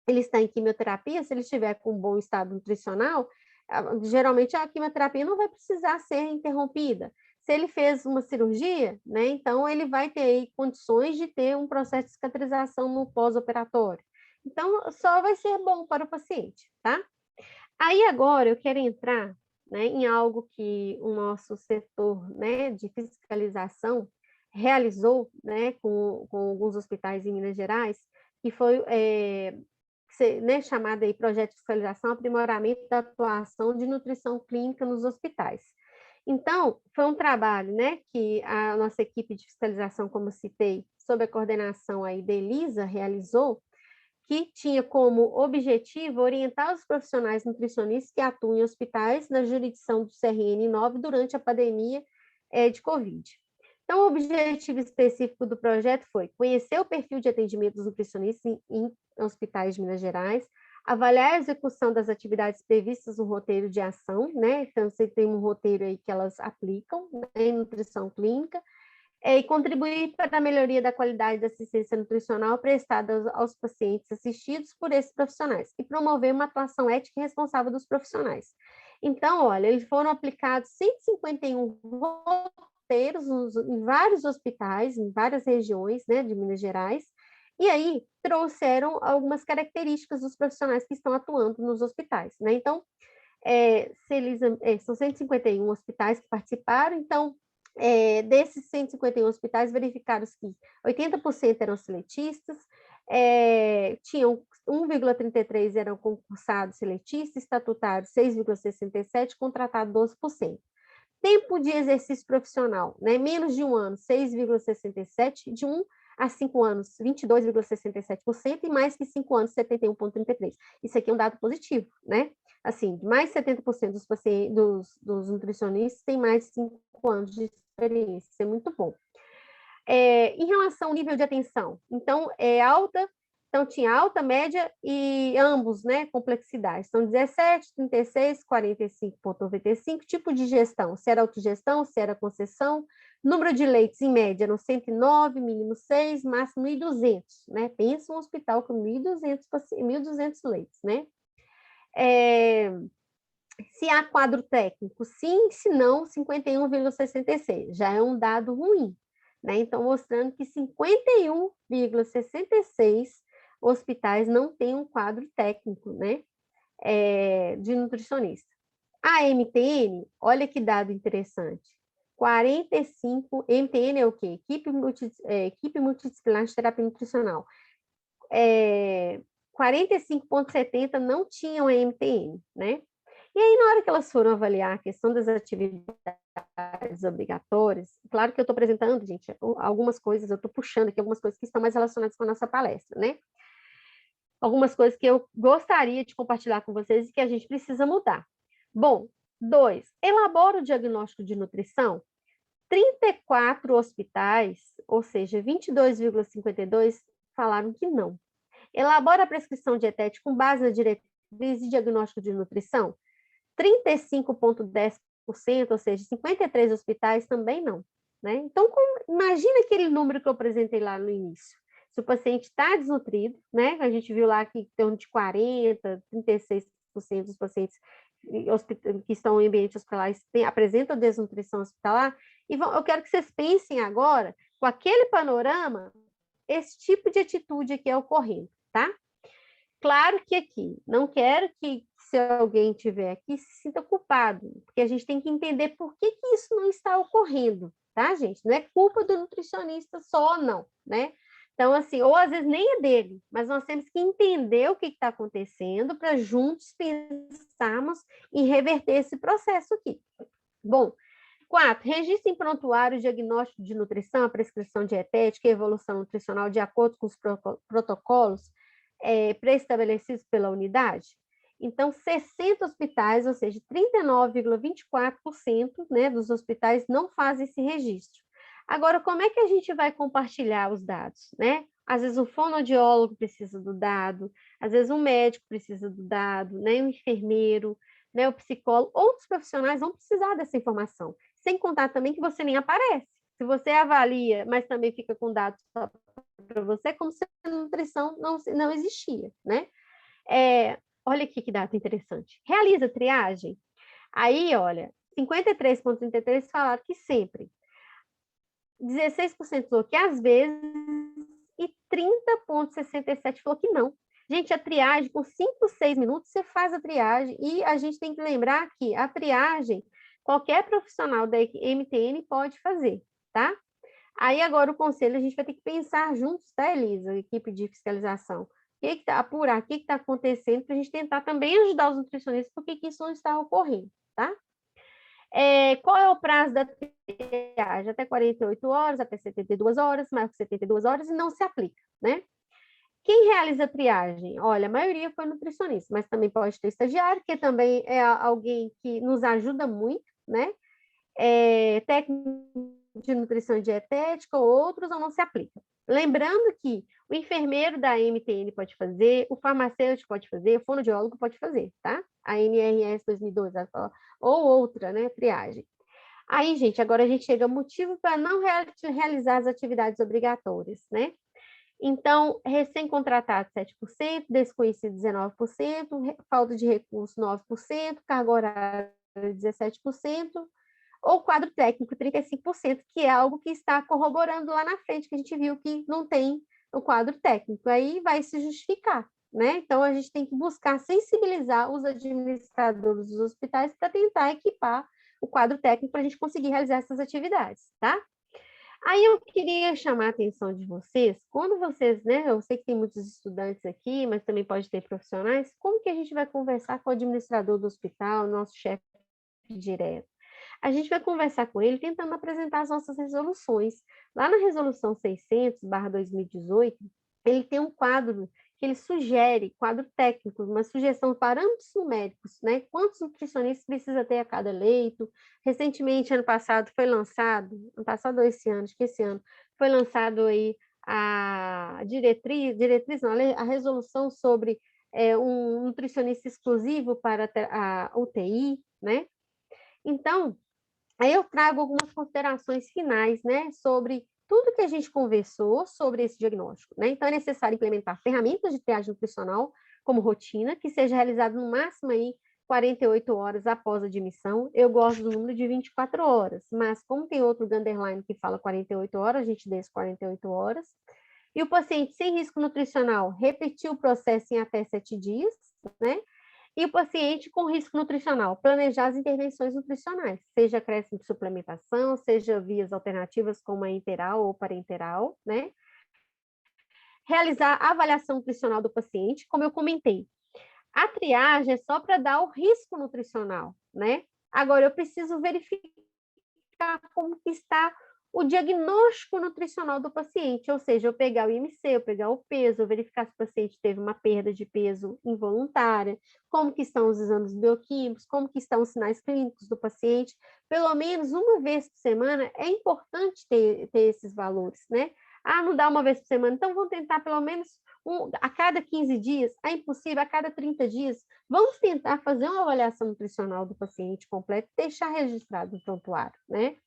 ele está em quimioterapia, se ele estiver com um bom estado nutricional, geralmente a quimioterapia não vai precisar ser interrompida. Se ele fez uma cirurgia, né, então ele vai ter aí condições de ter um processo de cicatrização no pós-operatório. Então, só vai ser bom para o paciente, tá? Aí agora eu quero entrar, né, em algo que o nosso setor, né, de fiscalização realizou, né, com alguns hospitais em Minas Gerais, que foi né, chamado aí Projeto de Fiscalização Aprimoramento da Atuação de Nutrição Clínica nos Hospitais. Então, foi um trabalho, né, que a nossa equipe de fiscalização, como citei, sob a coordenação aí da Elisa, realizou, que tinha como objetivo orientar os profissionais nutricionistas que atuam em hospitais na jurisdição do CRN 9 durante a pandemia de Covid. Então, o objetivo específico do projeto foi conhecer o perfil de atendimento dos nutricionistas em hospitais de Minas Gerais, avaliar a execução das atividades previstas no roteiro de ação, né? Então, você tem um roteiro aí que elas aplicam, né, em nutrição clínica, e contribuir para a melhoria da qualidade da assistência nutricional prestada aos pacientes assistidos por esses profissionais e promover uma atuação ética e responsável dos profissionais. Então, olha, eles foram aplicados 151 roteiros em vários hospitais, em várias regiões, né, de Minas Gerais, e aí trouxeram algumas características dos profissionais que estão atuando nos hospitais, né? Então, são 151 hospitais que participaram, então, desses 151 hospitais, verificaram que 80% eram seletistas, tinham 1,33 eram concursados seletistas, estatutários 6,67, contratado 12%. Tempo de exercício profissional, né? Menos de um ano, 6,67, de 1 a 5 anos, 22,67%, e mais que 5 anos, 71,33%. Isso aqui é um dado positivo, né? Assim, mais de 70% dos pacientes, dos nutricionistas têm mais de 5 anos de experiência, isso é muito bom. Em relação ao nível de atenção, então, tinha alta, média e ambos, né, complexidade. Então, 17, 36, 45,95, tipo de gestão, se era autogestão, se era concessão, número de leitos, em média, eram 109, mínimo 6, máximo 1.200, né? Pensa um hospital com 1.200 leitos, né? Se há quadro técnico, sim, se não, 51,66, já é um dado ruim, né? Então, mostrando que 51,66 hospitais não têm um quadro técnico, né? De nutricionista. A MTN, olha que dado interessante, 45, MTN é o quê? Equipe multidisciplinar de terapia nutricional. 45,70 não tinham a MTN, né? E aí, na hora que elas foram avaliar a questão das atividades obrigatórias, claro que eu estou apresentando, gente, algumas coisas, eu estou puxando aqui algumas coisas que estão mais relacionadas com a nossa palestra, né? Algumas coisas que eu gostaria de compartilhar com vocês e que a gente precisa mudar. Bom, 2, elabora o diagnóstico de nutrição. 34 hospitais, ou seja, 22,52, falaram que não. Elabora a prescrição dietética com base na diretriz de diagnóstico de nutrição. 35,10%, ou seja, 53 hospitais também não, né? Então, imagina aquele número que eu apresentei lá no início. Se o paciente está desnutrido, né? A gente viu lá que em torno de 40%, 36% dos pacientes que estão em ambiente hospitalar apresentam desnutrição hospitalar. E eu quero que vocês pensem agora, com aquele panorama, esse tipo de atitude aqui é ocorrendo, tá? Claro que aqui, não quero que, se alguém estiver aqui, se sinta culpado, porque a gente tem que entender por que isso não está ocorrendo, tá, gente? Não é culpa do nutricionista só, não, né? Então, assim, ou às vezes nem é dele, mas nós temos que entender o que está acontecendo para juntos pensarmos em reverter esse processo aqui. Bom, 4, registre em prontuário o diagnóstico de nutrição, a prescrição dietética e evolução nutricional de acordo com os protocolos pré-estabelecidos pela unidade. Então, 60 hospitais, ou seja, 39,24%, né, dos hospitais não fazem esse registro. Agora, como é que a gente vai compartilhar os dados, né? Às vezes o fonoaudiólogo precisa do dado, às vezes um médico precisa do dado, né, um enfermeiro, né, o psicólogo, outros profissionais vão precisar dessa informação, sem contar também que você nem aparece. Se você avalia, mas também fica com dados só para você, como se a nutrição não existia, né? Olha aqui que dado interessante. Realiza triagem. Aí, olha, 53,33 falaram que sempre. 16% falou que às vezes e 30,67 falou que não. Gente, a triagem, com 5, 6 minutos, você faz a triagem. E a gente tem que lembrar que a triagem, qualquer profissional da MTN pode fazer, tá? Aí, agora, o conselho, a gente vai ter que pensar juntos, tá, Elisa? A equipe de fiscalização. Apurar o que está acontecendo, para a gente tentar também ajudar os nutricionistas, porque que isso não está ocorrendo, tá? Qual é o prazo da triagem? Até 48 horas, até 72 horas, mais que 72 horas, e não se aplica, né? Quem realiza a triagem? Olha, a maioria foi nutricionista, mas também pode ter estagiário, que também é alguém que nos ajuda muito, né? Técnico de nutrição dietética ou outros, ou não se aplica. Lembrando que o enfermeiro da MTN pode fazer, o farmacêutico pode fazer, o fonoaudiólogo pode fazer, tá? A NRS 2002, ou outra, né? Triagem. Aí, gente, agora a gente chega ao motivo para não realizar as atividades obrigatórias, né? Então, recém-contratado 7%, desconhecido 19%, falta de recurso 9%, carga horária 17%, ou quadro técnico 35%, que é algo que está corroborando lá na frente, que a gente viu que não tem o quadro técnico. Aí vai se justificar, né? Então, a gente tem que buscar sensibilizar os administradores dos hospitais para tentar equipar o quadro técnico para a gente conseguir realizar essas atividades, tá? Aí eu queria chamar a atenção de vocês, quando vocês, né, eu sei que tem muitos estudantes aqui, mas também pode ter profissionais, como que a gente vai conversar com o administrador do hospital, nosso chefe direto? A gente vai conversar com ele tentando apresentar as nossas resoluções. Lá na resolução 600/2018, ele tem um quadro que ele sugere, quadro técnico, uma sugestão de parâmetros numéricos, né? Quantos nutricionistas precisa ter a cada leito. Recentemente, ano passado, foi lançado, ano passado ou esse ano, acho que esse ano, foi lançado aí a diretriz não, a resolução sobre um nutricionista exclusivo para a UTI, né? Então, aí eu trago algumas considerações finais, né, sobre tudo que a gente conversou sobre esse diagnóstico, né? Então, é necessário implementar ferramentas de triagem nutricional como rotina, que seja realizada no máximo aí 48 horas após a admissão. Eu gosto do número de 24 horas, mas como tem outro Gunderlein que fala 48 horas, a gente desce 48 horas. E o paciente sem risco nutricional repetiu o processo em até 7 dias, né? E o paciente com risco nutricional, planejar as intervenções nutricionais, seja acréscimo de suplementação, seja vias alternativas como a enteral ou parenteral, né? Realizar a avaliação nutricional do paciente, como eu comentei. A triagem é só para dar o risco nutricional, né? Agora, eu preciso verificar como está o diagnóstico nutricional do paciente, ou seja, eu pegar o IMC, eu pegar o peso, eu verificar se o paciente teve uma perda de peso involuntária, como que estão os exames bioquímicos, como que estão os sinais clínicos do paciente, pelo menos uma vez por semana, é importante ter esses valores, né? Ah, não dá uma vez por semana, então vamos tentar pelo menos a cada 15 dias, é impossível, a cada 30 dias, vamos tentar fazer uma avaliação nutricional do paciente completo e deixar registrado no prontuário, né?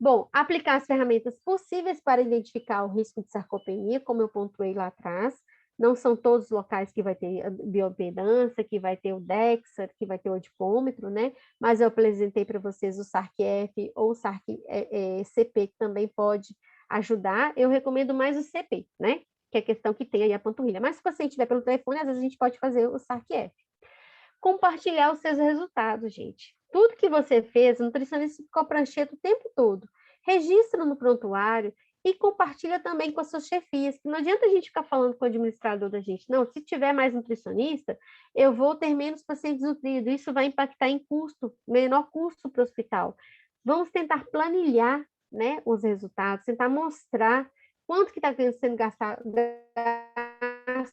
Bom, aplicar as ferramentas possíveis para identificar o risco de sarcopenia, como eu pontuei lá atrás. Não são todos os locais que vai ter bioimpedância, que vai ter o DEXA, que vai ter o odipômetro, né? Mas eu apresentei para vocês o SARC-F ou o SARC-CP, que também pode ajudar. Eu recomendo mais o CP, né? Que é a questão que tem aí a panturrilha. Mas se o paciente estiver pelo telefone, às vezes a gente pode fazer o SARC-F. Compartilhar os seus resultados, gente. Tudo que você fez, o nutricionista ficou prancheta o tempo todo. Registra no prontuário e compartilha também com as suas chefias, que não adianta a gente ficar falando com o administrador da gente. Não, se tiver mais nutricionista, eu vou ter menos pacientes nutridos. Isso vai impactar em custo, menor custo para o hospital. Vamos tentar planilhar, né, os resultados, tentar mostrar quanto que está sendo gastado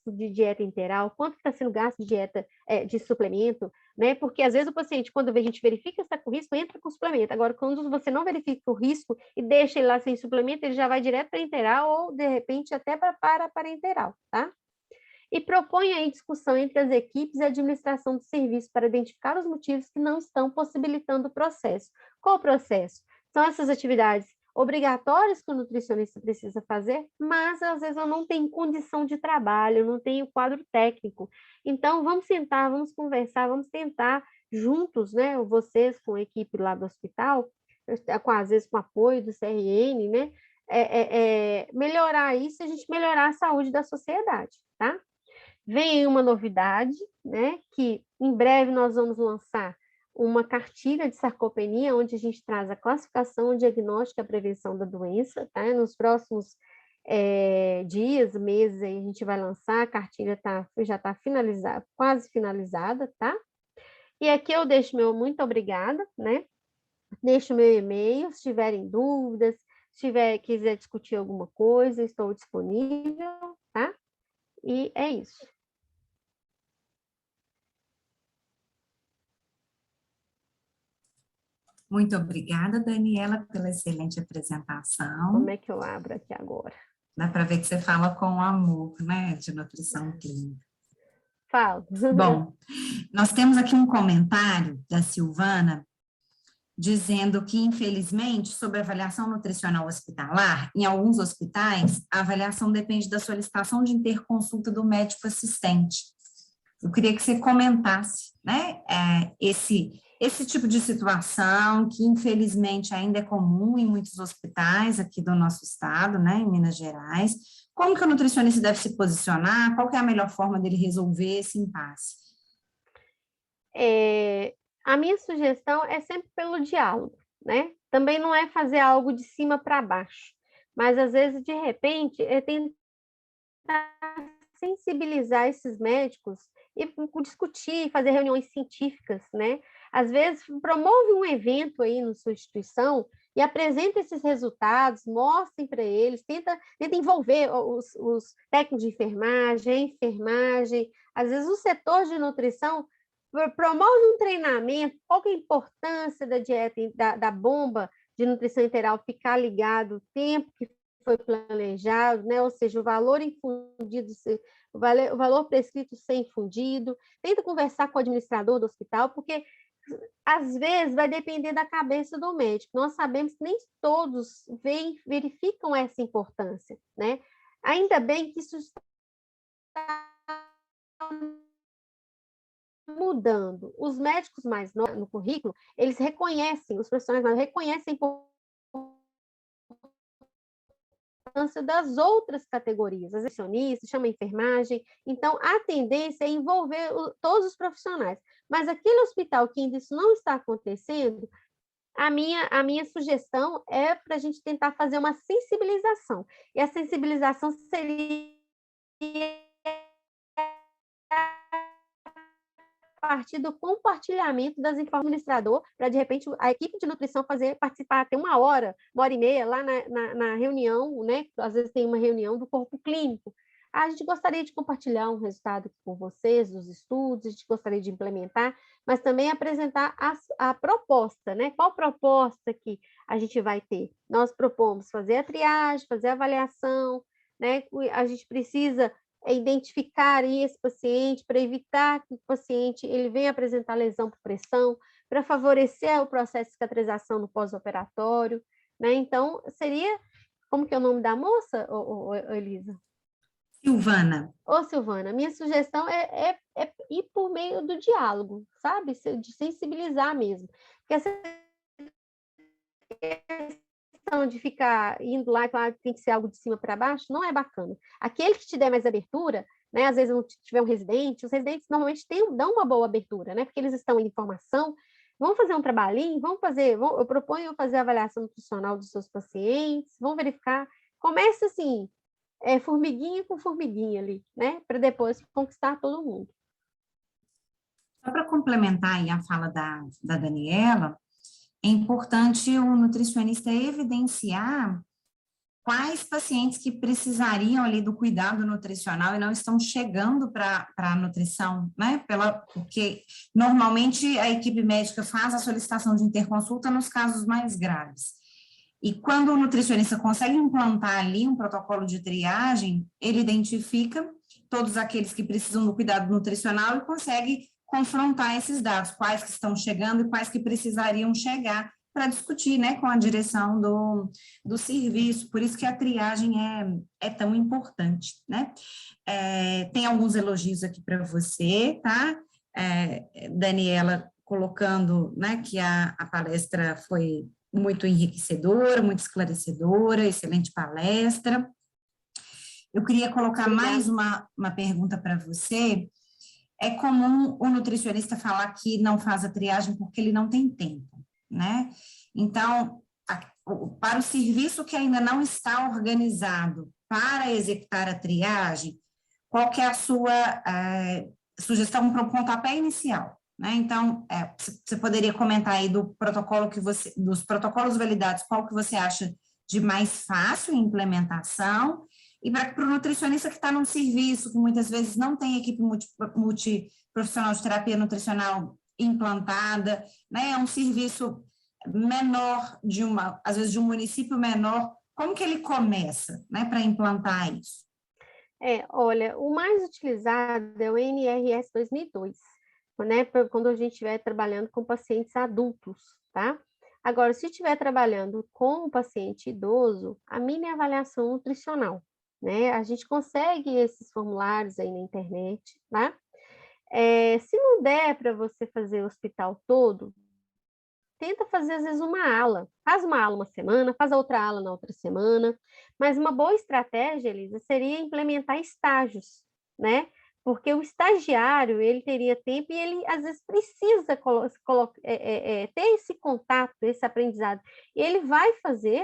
de dieta interal, quanto está sendo gasto de dieta de suplemento, né? Porque às vezes o paciente, quando a gente verifica se está com risco, entra com suplemento. Agora, quando você não verifica o risco e deixa ele lá sem suplemento, ele já vai direto para interal ou, de repente, até para parenteral, tá? E propõe aí discussão entre as equipes e a administração do serviço para identificar os motivos que não estão possibilitando o processo. Qual o processo? São essas atividades obrigatórias que o nutricionista precisa fazer, mas às vezes eu não tenho condição de trabalho, eu não tenho quadro técnico. Então, vamos sentar, vamos conversar, vamos tentar juntos, né, vocês com a equipe lá do hospital, às vezes com apoio do CRN, né, melhorar isso e a gente melhorar a saúde da sociedade, tá? Vem aí uma novidade, né, que em breve nós vamos lançar uma cartilha de sarcopenia, onde a gente traz a classificação, o diagnóstico e a prevenção da doença, tá? Nos próximos dias, meses, aí a gente vai lançar, a cartilha já está finalizada, quase finalizada, tá? E aqui eu deixo meu muito obrigada, né? Deixo meu e-mail, se tiverem dúvidas, se quiser discutir alguma coisa, estou disponível, tá? E é isso. Muito obrigada, Daniela, pela excelente apresentação. Como é que eu abro aqui agora? Dá para ver que você fala com amor, né, de nutrição clínica. Falo. Bom, nós temos aqui um comentário da Silvana, dizendo que, infelizmente, sobre a avaliação nutricional hospitalar, em alguns hospitais, a avaliação depende da solicitação de interconsulta do médico assistente. Eu queria que você comentasse, né, esse tipo de situação que, infelizmente, ainda é comum em muitos hospitais aqui do nosso estado, né, em Minas Gerais. Como que o nutricionista deve se posicionar? Qual que é a melhor forma dele resolver esse impasse? A minha sugestão é sempre pelo diálogo, né? Também não é fazer algo de cima para baixo. mas às vezes, de repente, é tentar sensibilizar esses médicos e discutir, fazer reuniões científicas, né? Às vezes, promove um evento aí na sua instituição e apresenta esses resultados, mostrem para eles, tenta envolver os técnicos de enfermagem, a enfermagem, às vezes o setor de nutrição promove um treinamento, qual que é a importância da dieta, da bomba de nutrição enteral ficar ligado, o tempo que foi planejado, né? Ou seja, o valor infundido, o valor prescrito ser infundido, tenta conversar com o administrador do hospital, porque às vezes vai depender da cabeça do médico. Nós sabemos que nem todos verificam essa importância, né? Ainda bem que isso está mudando. Os médicos mais novos no currículo, eles reconhecem, os profissionais mais reconhecem a importância das outras categorias, as nutricionistas, chama enfermagem. Então, a tendência é envolver todos os profissionais. Mas aquele hospital que ainda isso não está acontecendo, a minha sugestão é para a gente tentar fazer uma sensibilização. E a sensibilização seria a partir do compartilhamento das informações do administrador, para, de repente, a equipe de nutrição participar, ter uma hora e meia lá na reunião, né? Às vezes tem uma reunião do corpo clínico. A gente gostaria de compartilhar um resultado com vocês, dos estudos, a gente gostaria de implementar, mas também apresentar a proposta, né? Qual proposta que a gente vai ter? Nós propomos fazer a triagem, fazer a avaliação, né? A gente precisa identificar esse paciente para evitar que o paciente ele venha apresentar lesão por pressão, para favorecer o processo de cicatrização no pós-operatório, né? Então, seria... Como que é o nome da moça, Elisa? Silvana. Ô, Silvana, minha sugestão é ir por meio do diálogo, sabe? De sensibilizar mesmo. Porque essa questão de ficar indo lá e falar que tem que ser algo de cima para baixo não é bacana. Aquele que te der mais abertura, né? Às vezes não tiver um residente, os residentes normalmente dão uma boa abertura, né? Porque eles estão em formação. Vamos fazer um trabalhinho, eu proponho fazer a avaliação nutricional dos seus pacientes, vamos verificar. Começa assim, formiguinha com formiguinha ali, né? Para depois conquistar todo mundo. Só para complementar aí a fala da Daniela, é importante o nutricionista evidenciar quais pacientes que precisariam ali do cuidado nutricional e não estão chegando para a nutrição, né? Porque normalmente a equipe médica faz a solicitação de interconsulta nos casos mais graves. E quando o nutricionista consegue implantar ali um protocolo de triagem, ele identifica todos aqueles que precisam do cuidado nutricional e consegue confrontar esses dados, quais que estão chegando e quais que precisariam chegar para discutir, né, com a direção do serviço. Por isso que a triagem é tão importante, né? Tem alguns elogios aqui para você, tá? Daniela colocando, né, que a palestra foi muito enriquecedora, muito esclarecedora, excelente palestra. Eu queria colocar mais uma pergunta para você. É comum o nutricionista falar que não faz a triagem porque ele não tem tempo, né? Então, para o serviço que ainda não está organizado para executar a triagem, qual que é a sua sugestão para o pontapé inicial? Né? Então, você poderia comentar aí dos protocolos validados, qual que você acha de mais fácil implementação, e para o nutricionista que está num serviço que muitas vezes não tem equipe multiprofissional de terapia nutricional implantada, né? É um serviço menor, às vezes de um município menor, como que ele começa, né, para implantar isso? Olha, o mais utilizado é o NRS 2002, né, quando a gente estiver trabalhando com pacientes adultos, tá? Agora, se estiver trabalhando com um paciente idoso, a mini avaliação nutricional, né? A gente consegue esses formulários aí na internet, tá? Se não der para você fazer o hospital todo, tenta fazer, às vezes, uma ala. Faz uma ala uma semana, faz a outra ala na outra semana. Mas uma boa estratégia, Elisa, seria implementar estágios, né? porque o estagiário, ele teria tempo e ele, às vezes, precisa ter esse contato, esse aprendizado. E ele vai fazer,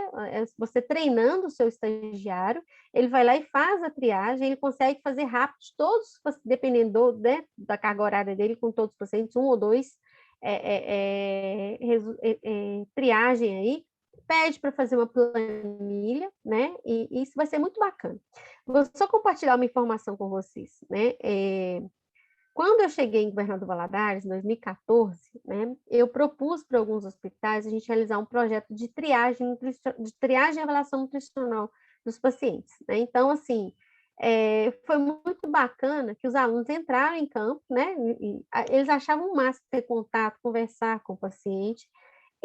você treinando o seu estagiário, ele vai lá e faz a triagem, ele consegue fazer rápido, todos, dependendo né, da carga horária dele, com todos os pacientes, 1 ou 2 triagem aí, pede para fazer uma planilha, né? E isso vai ser muito bacana. Vou só compartilhar uma informação com vocês, né? Quando eu cheguei em Governador Valadares, em 2014, né, eu propus para alguns hospitais a gente realizar um projeto de triagem e avaliação nutricional dos pacientes, né? Então, assim, foi muito bacana que os alunos entraram em campo, né? Eles achavam o máximo ter contato, conversar com o paciente,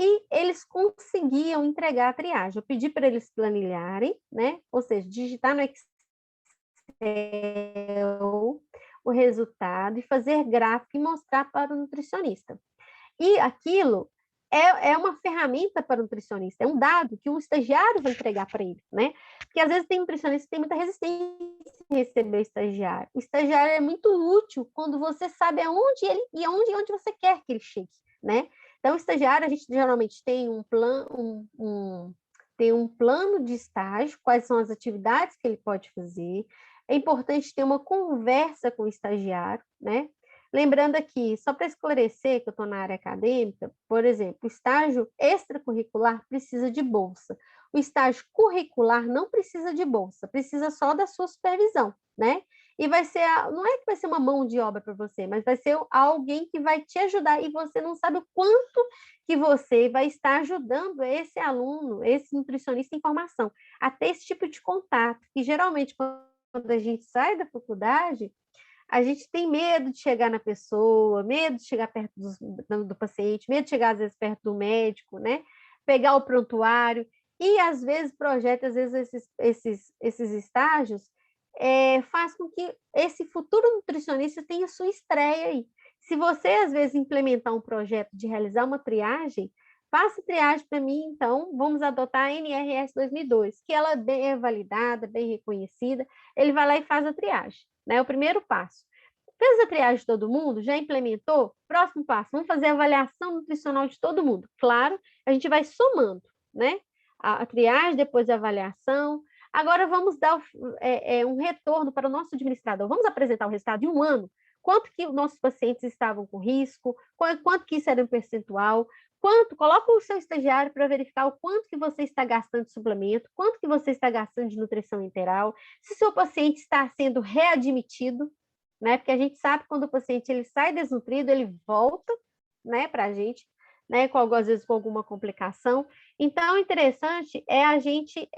e eles conseguiam entregar a triagem. Eu pedi para eles planilharem, né? Ou seja, digitar no Excel o resultado e fazer gráfico e mostrar para o nutricionista. E aquilo é uma ferramenta para o nutricionista, é um dado que o estagiário vai entregar para ele, né? Porque às vezes tem nutricionista que tem muita resistência em receber o estagiário. O estagiário é muito útil quando você sabe aonde ele e onde você quer que ele chegue, né? Então, o estagiário, a gente geralmente tem um plano de estágio, quais são as atividades que ele pode fazer. É importante ter uma conversa com o estagiário, né? Lembrando aqui, só para esclarecer que eu estou na área acadêmica, por exemplo, o estágio extracurricular precisa de bolsa. O estágio curricular não precisa de bolsa, precisa só da sua supervisão, né? E vai ser, não é que vai ser uma mão de obra para você, mas vai ser alguém que vai te ajudar e você não sabe o quanto que você vai estar ajudando esse aluno, esse nutricionista em formação, a ter esse tipo de contato, que geralmente quando a gente sai da faculdade, a gente tem medo de chegar na pessoa, medo de chegar perto do paciente, medo de chegar, às vezes, perto do médico, né? Pegar o prontuário, e, às vezes, às vezes, esses estágios faz com que esse futuro nutricionista tenha sua estreia aí. Se você, às vezes, implementar um projeto de realizar uma triagem, faça triagem para mim, então, vamos adotar a NRS 2002, que ela é validada, bem reconhecida, ele vai lá e faz a triagem, né? O primeiro passo. Fez a triagem de todo mundo? Já implementou? Próximo passo, vamos fazer a avaliação nutricional de todo mundo. Claro, a gente vai somando, né? A triagem, depois a avaliação. Agora vamos dar um retorno para o nosso administrador. Vamos apresentar o resultado de 1 ano. Quanto que os nossos pacientes estavam com risco? Quanto que isso era um percentual? Coloca o seu estagiário para verificar o quanto que você está gastando de suplemento, quanto que você está gastando de nutrição enteral, se o seu paciente está sendo readmitido, né? Porque a gente sabe que quando o paciente ele sai desnutrido, ele volta, né, para a gente, né, às vezes com alguma complicação. Então, o interessante é a gente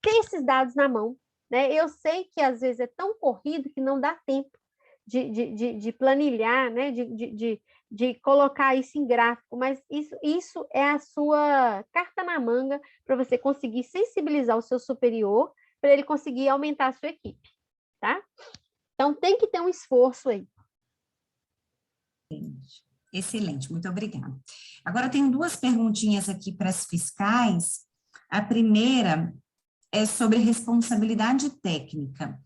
ter esses dados na mão, né? Eu sei que às vezes é tão corrido que não dá tempo de planilhar, né? De colocar isso em gráfico, mas isso é a sua carta na manga para você conseguir sensibilizar o seu superior, para ele conseguir aumentar a sua equipe, tá? Então, tem que ter um esforço aí. Excelente, muito obrigada. Agora, eu tenho 2 perguntinhas aqui para as fiscais. A primeira é sobre responsabilidade técnica.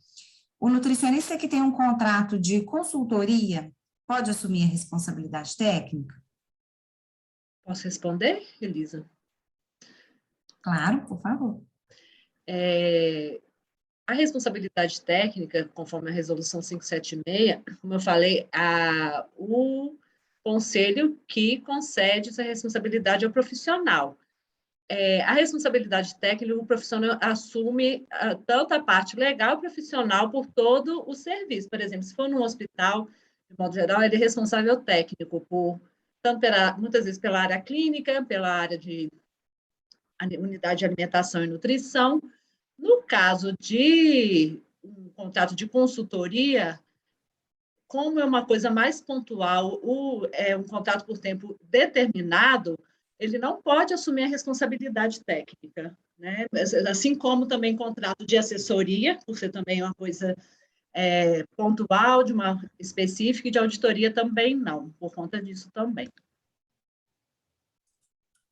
O nutricionista que tem um contrato de consultoria pode assumir a responsabilidade técnica? Posso responder, Elisa? Claro, por favor. A responsabilidade técnica, conforme a resolução 576, como eu falei, o conselho que concede essa responsabilidade ao profissional. A responsabilidade técnica, o profissional assume tanto a parte legal e profissional por todo o serviço. Por exemplo, se for num hospital, de modo geral, ele é responsável técnico muitas vezes pela área clínica, pela área de unidade de alimentação e nutrição. No caso de um contrato de consultoria, como é uma coisa mais pontual, um contrato por tempo determinado, ele não pode assumir a responsabilidade técnica, né? Assim como também contrato de assessoria, por ser também uma coisa pontual, de uma específica, e de auditoria também não, por conta disso também.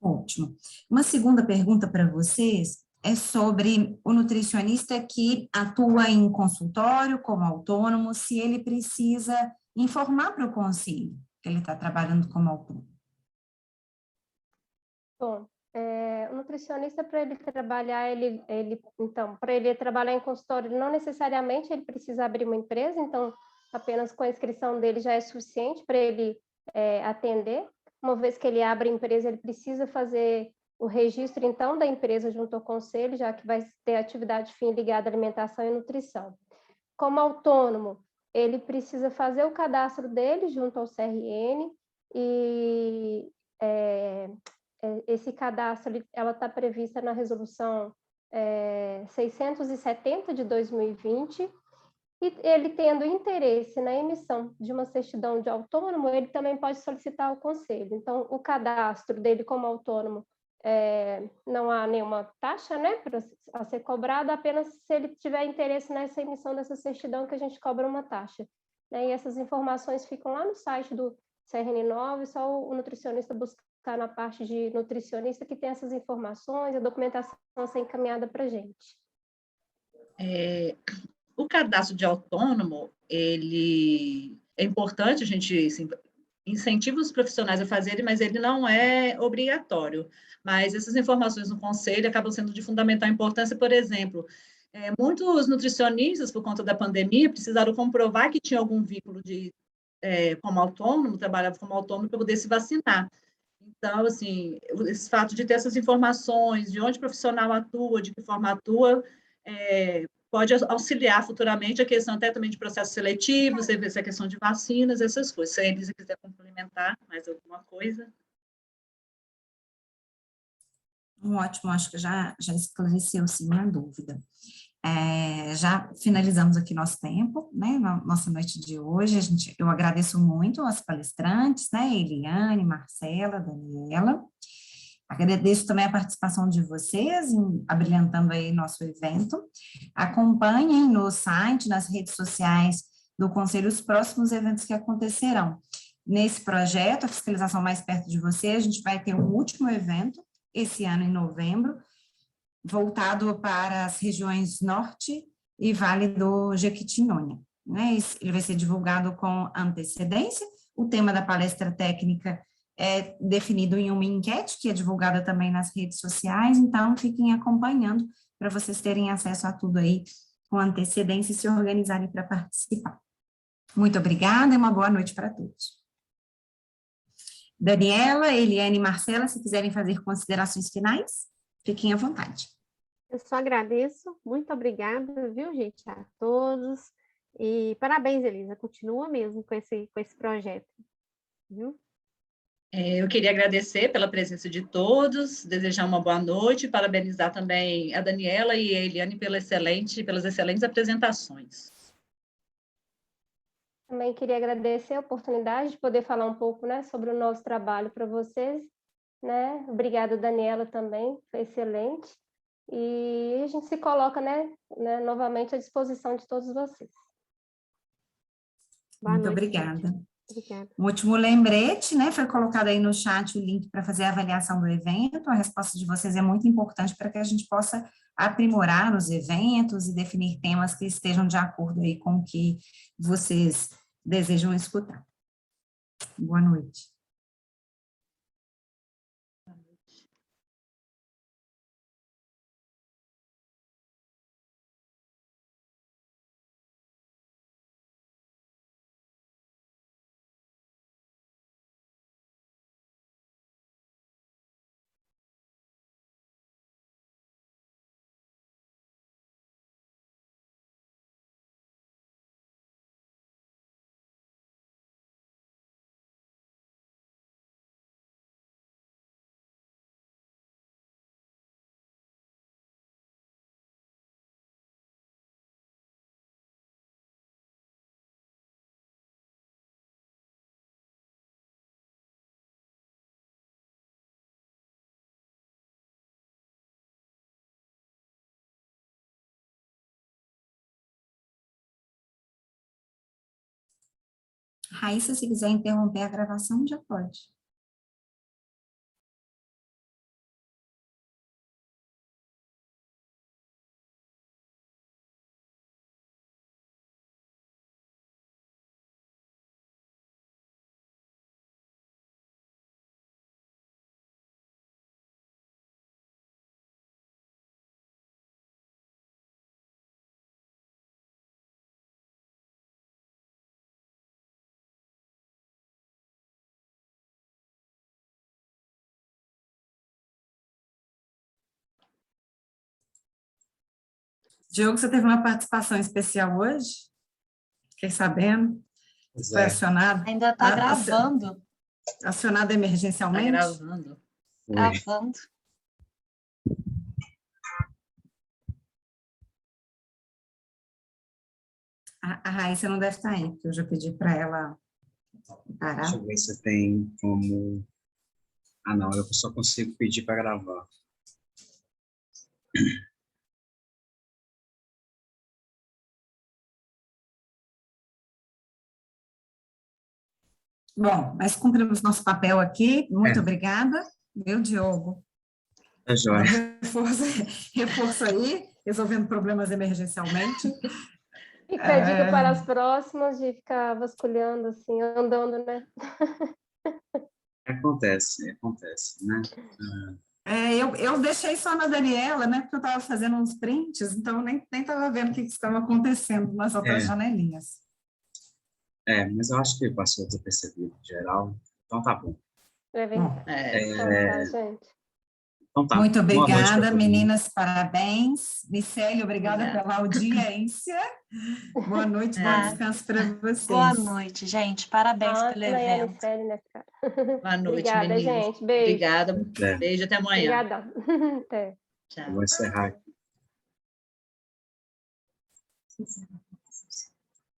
Ótimo. Uma segunda pergunta para vocês é sobre o nutricionista que atua em consultório como autônomo, se ele precisa informar para o conselho que ele está trabalhando como autônomo. Bom, o nutricionista, para ele trabalhar, então, para ele trabalhar em consultório, não necessariamente ele precisa abrir uma empresa, então, apenas com a inscrição dele já é suficiente para ele atender. Uma vez que ele abre a empresa, ele precisa fazer o registro, então, da empresa junto ao conselho, já que vai ter atividade fim ligada à alimentação e nutrição. Como autônomo, ele precisa fazer o cadastro dele junto ao CRN e esse cadastro, ela está prevista na resolução 670 de 2020, e ele tendo interesse na emissão de uma certidão de autônomo, ele também pode solicitar ao conselho. Então, o cadastro dele como autônomo, não há nenhuma taxa, né, a ser cobrada, apenas se ele tiver interesse nessa emissão dessa certidão que a gente cobra uma taxa. E essas informações ficam lá no site do CRN9, só o nutricionista buscar na parte de nutricionista que tem essas informações, a documentação a ser encaminhada para a gente. O cadastro de autônomo, ele é importante, a gente assim, incentiva os profissionais a fazerem, mas ele não é obrigatório. Mas essas informações no conselho acabam sendo de fundamental importância, por exemplo, muitos nutricionistas, por conta da pandemia, precisaram comprovar que tinha algum vínculo como autônomo, trabalhava como autônomo para poder se vacinar. Então, assim, esse fato de ter essas informações, de onde o profissional atua, de que forma atua, pode auxiliar futuramente a questão até também de processos seletivos, essa questão de vacinas, essas coisas. Se a Elisa quiser complementar mais alguma coisa. Ótimo, acho que já esclareceu, sim, a dúvida. Já finalizamos aqui nosso tempo, né, na nossa noite de hoje. Eu agradeço muito aos palestrantes, né, Eliane, Marcela, Daniela. Agradeço também a participação de vocês, abrilhantando aí nosso evento. Acompanhem no site, nas redes sociais do Conselho, os próximos eventos que acontecerão. Nesse projeto, a fiscalização mais perto de você, a gente vai ter um último evento, esse ano em novembro, voltado para as regiões Norte e Vale do Jequitinhonha, né? Ele vai ser divulgado com antecedência. O tema da palestra técnica é definido em uma enquete, que é divulgada também nas redes sociais, então fiquem acompanhando para vocês terem acesso a tudo aí com antecedência e se organizarem para participar. Muito obrigada e uma boa noite para todos. Daniela, Eliane e Marcela, se quiserem fazer considerações finais, fiquem à vontade. Eu só agradeço, muito obrigada, viu, gente, a todos, e parabéns, Elisa, continua mesmo com esse projeto, viu? Eu queria agradecer pela presença de todos, desejar uma boa noite, parabenizar também a Daniela e a Eliane pelas excelentes apresentações. Também queria agradecer a oportunidade de poder falar um pouco, né, sobre o nosso trabalho para vocês, né? Obrigada, Daniela, também, foi excelente. E a gente se coloca, né, novamente à disposição de todos vocês. Boa Muito noite, obrigada. Obrigada. Um último lembrete, né, foi colocado aí no chat o link para fazer a avaliação do evento. A resposta de vocês é muito importante para que a gente possa aprimorar os eventos e definir temas que estejam de acordo aí com o que vocês desejam escutar. Boa noite. Raíssa, se quiser interromper a gravação, já pode. Diogo, você teve uma participação especial hoje? Fiquei sabendo. Pois Foi é. acionado. Ainda está gravando. Acionado Está emergencialmente? gravando. Foi. Gravando. A Raíssa não deve estar aí, porque eu já pedi para ela parar. Deixa eu ver se tem como... Ah, não, eu só consigo pedir para gravar. Bom, mas cumprimos nosso papel aqui. Muito É. obrigada. Meu Diogo. É jóia. Reforço aí, resolvendo problemas emergencialmente. Fica a dica para as próximas de ficar vasculhando, assim, andando, né? Acontece, né? Eu deixei só na Daniela, né? Porque eu estava fazendo uns prints, então nem estava vendo o que estava acontecendo nas outras janelinhas. Mas eu acho que passou desapercebido em geral. Então tá bom. É verdade. Então, tá, gente. Então tá. Muito Boa noite pra obrigada, todo mundo. meninas, parabéns. Miceli, obrigada Obrigada. pela audiência. Boa noite, bom descanso para vocês. Boa noite, gente. Parabéns pelo Ana e a evento. Miceli, né, cara? Boa noite, Obrigada, meninas. gente. Beijo. Obrigada. É. Beijo, até amanhã. Obrigada. Até. Tchau. Eu vou encerrar aqui.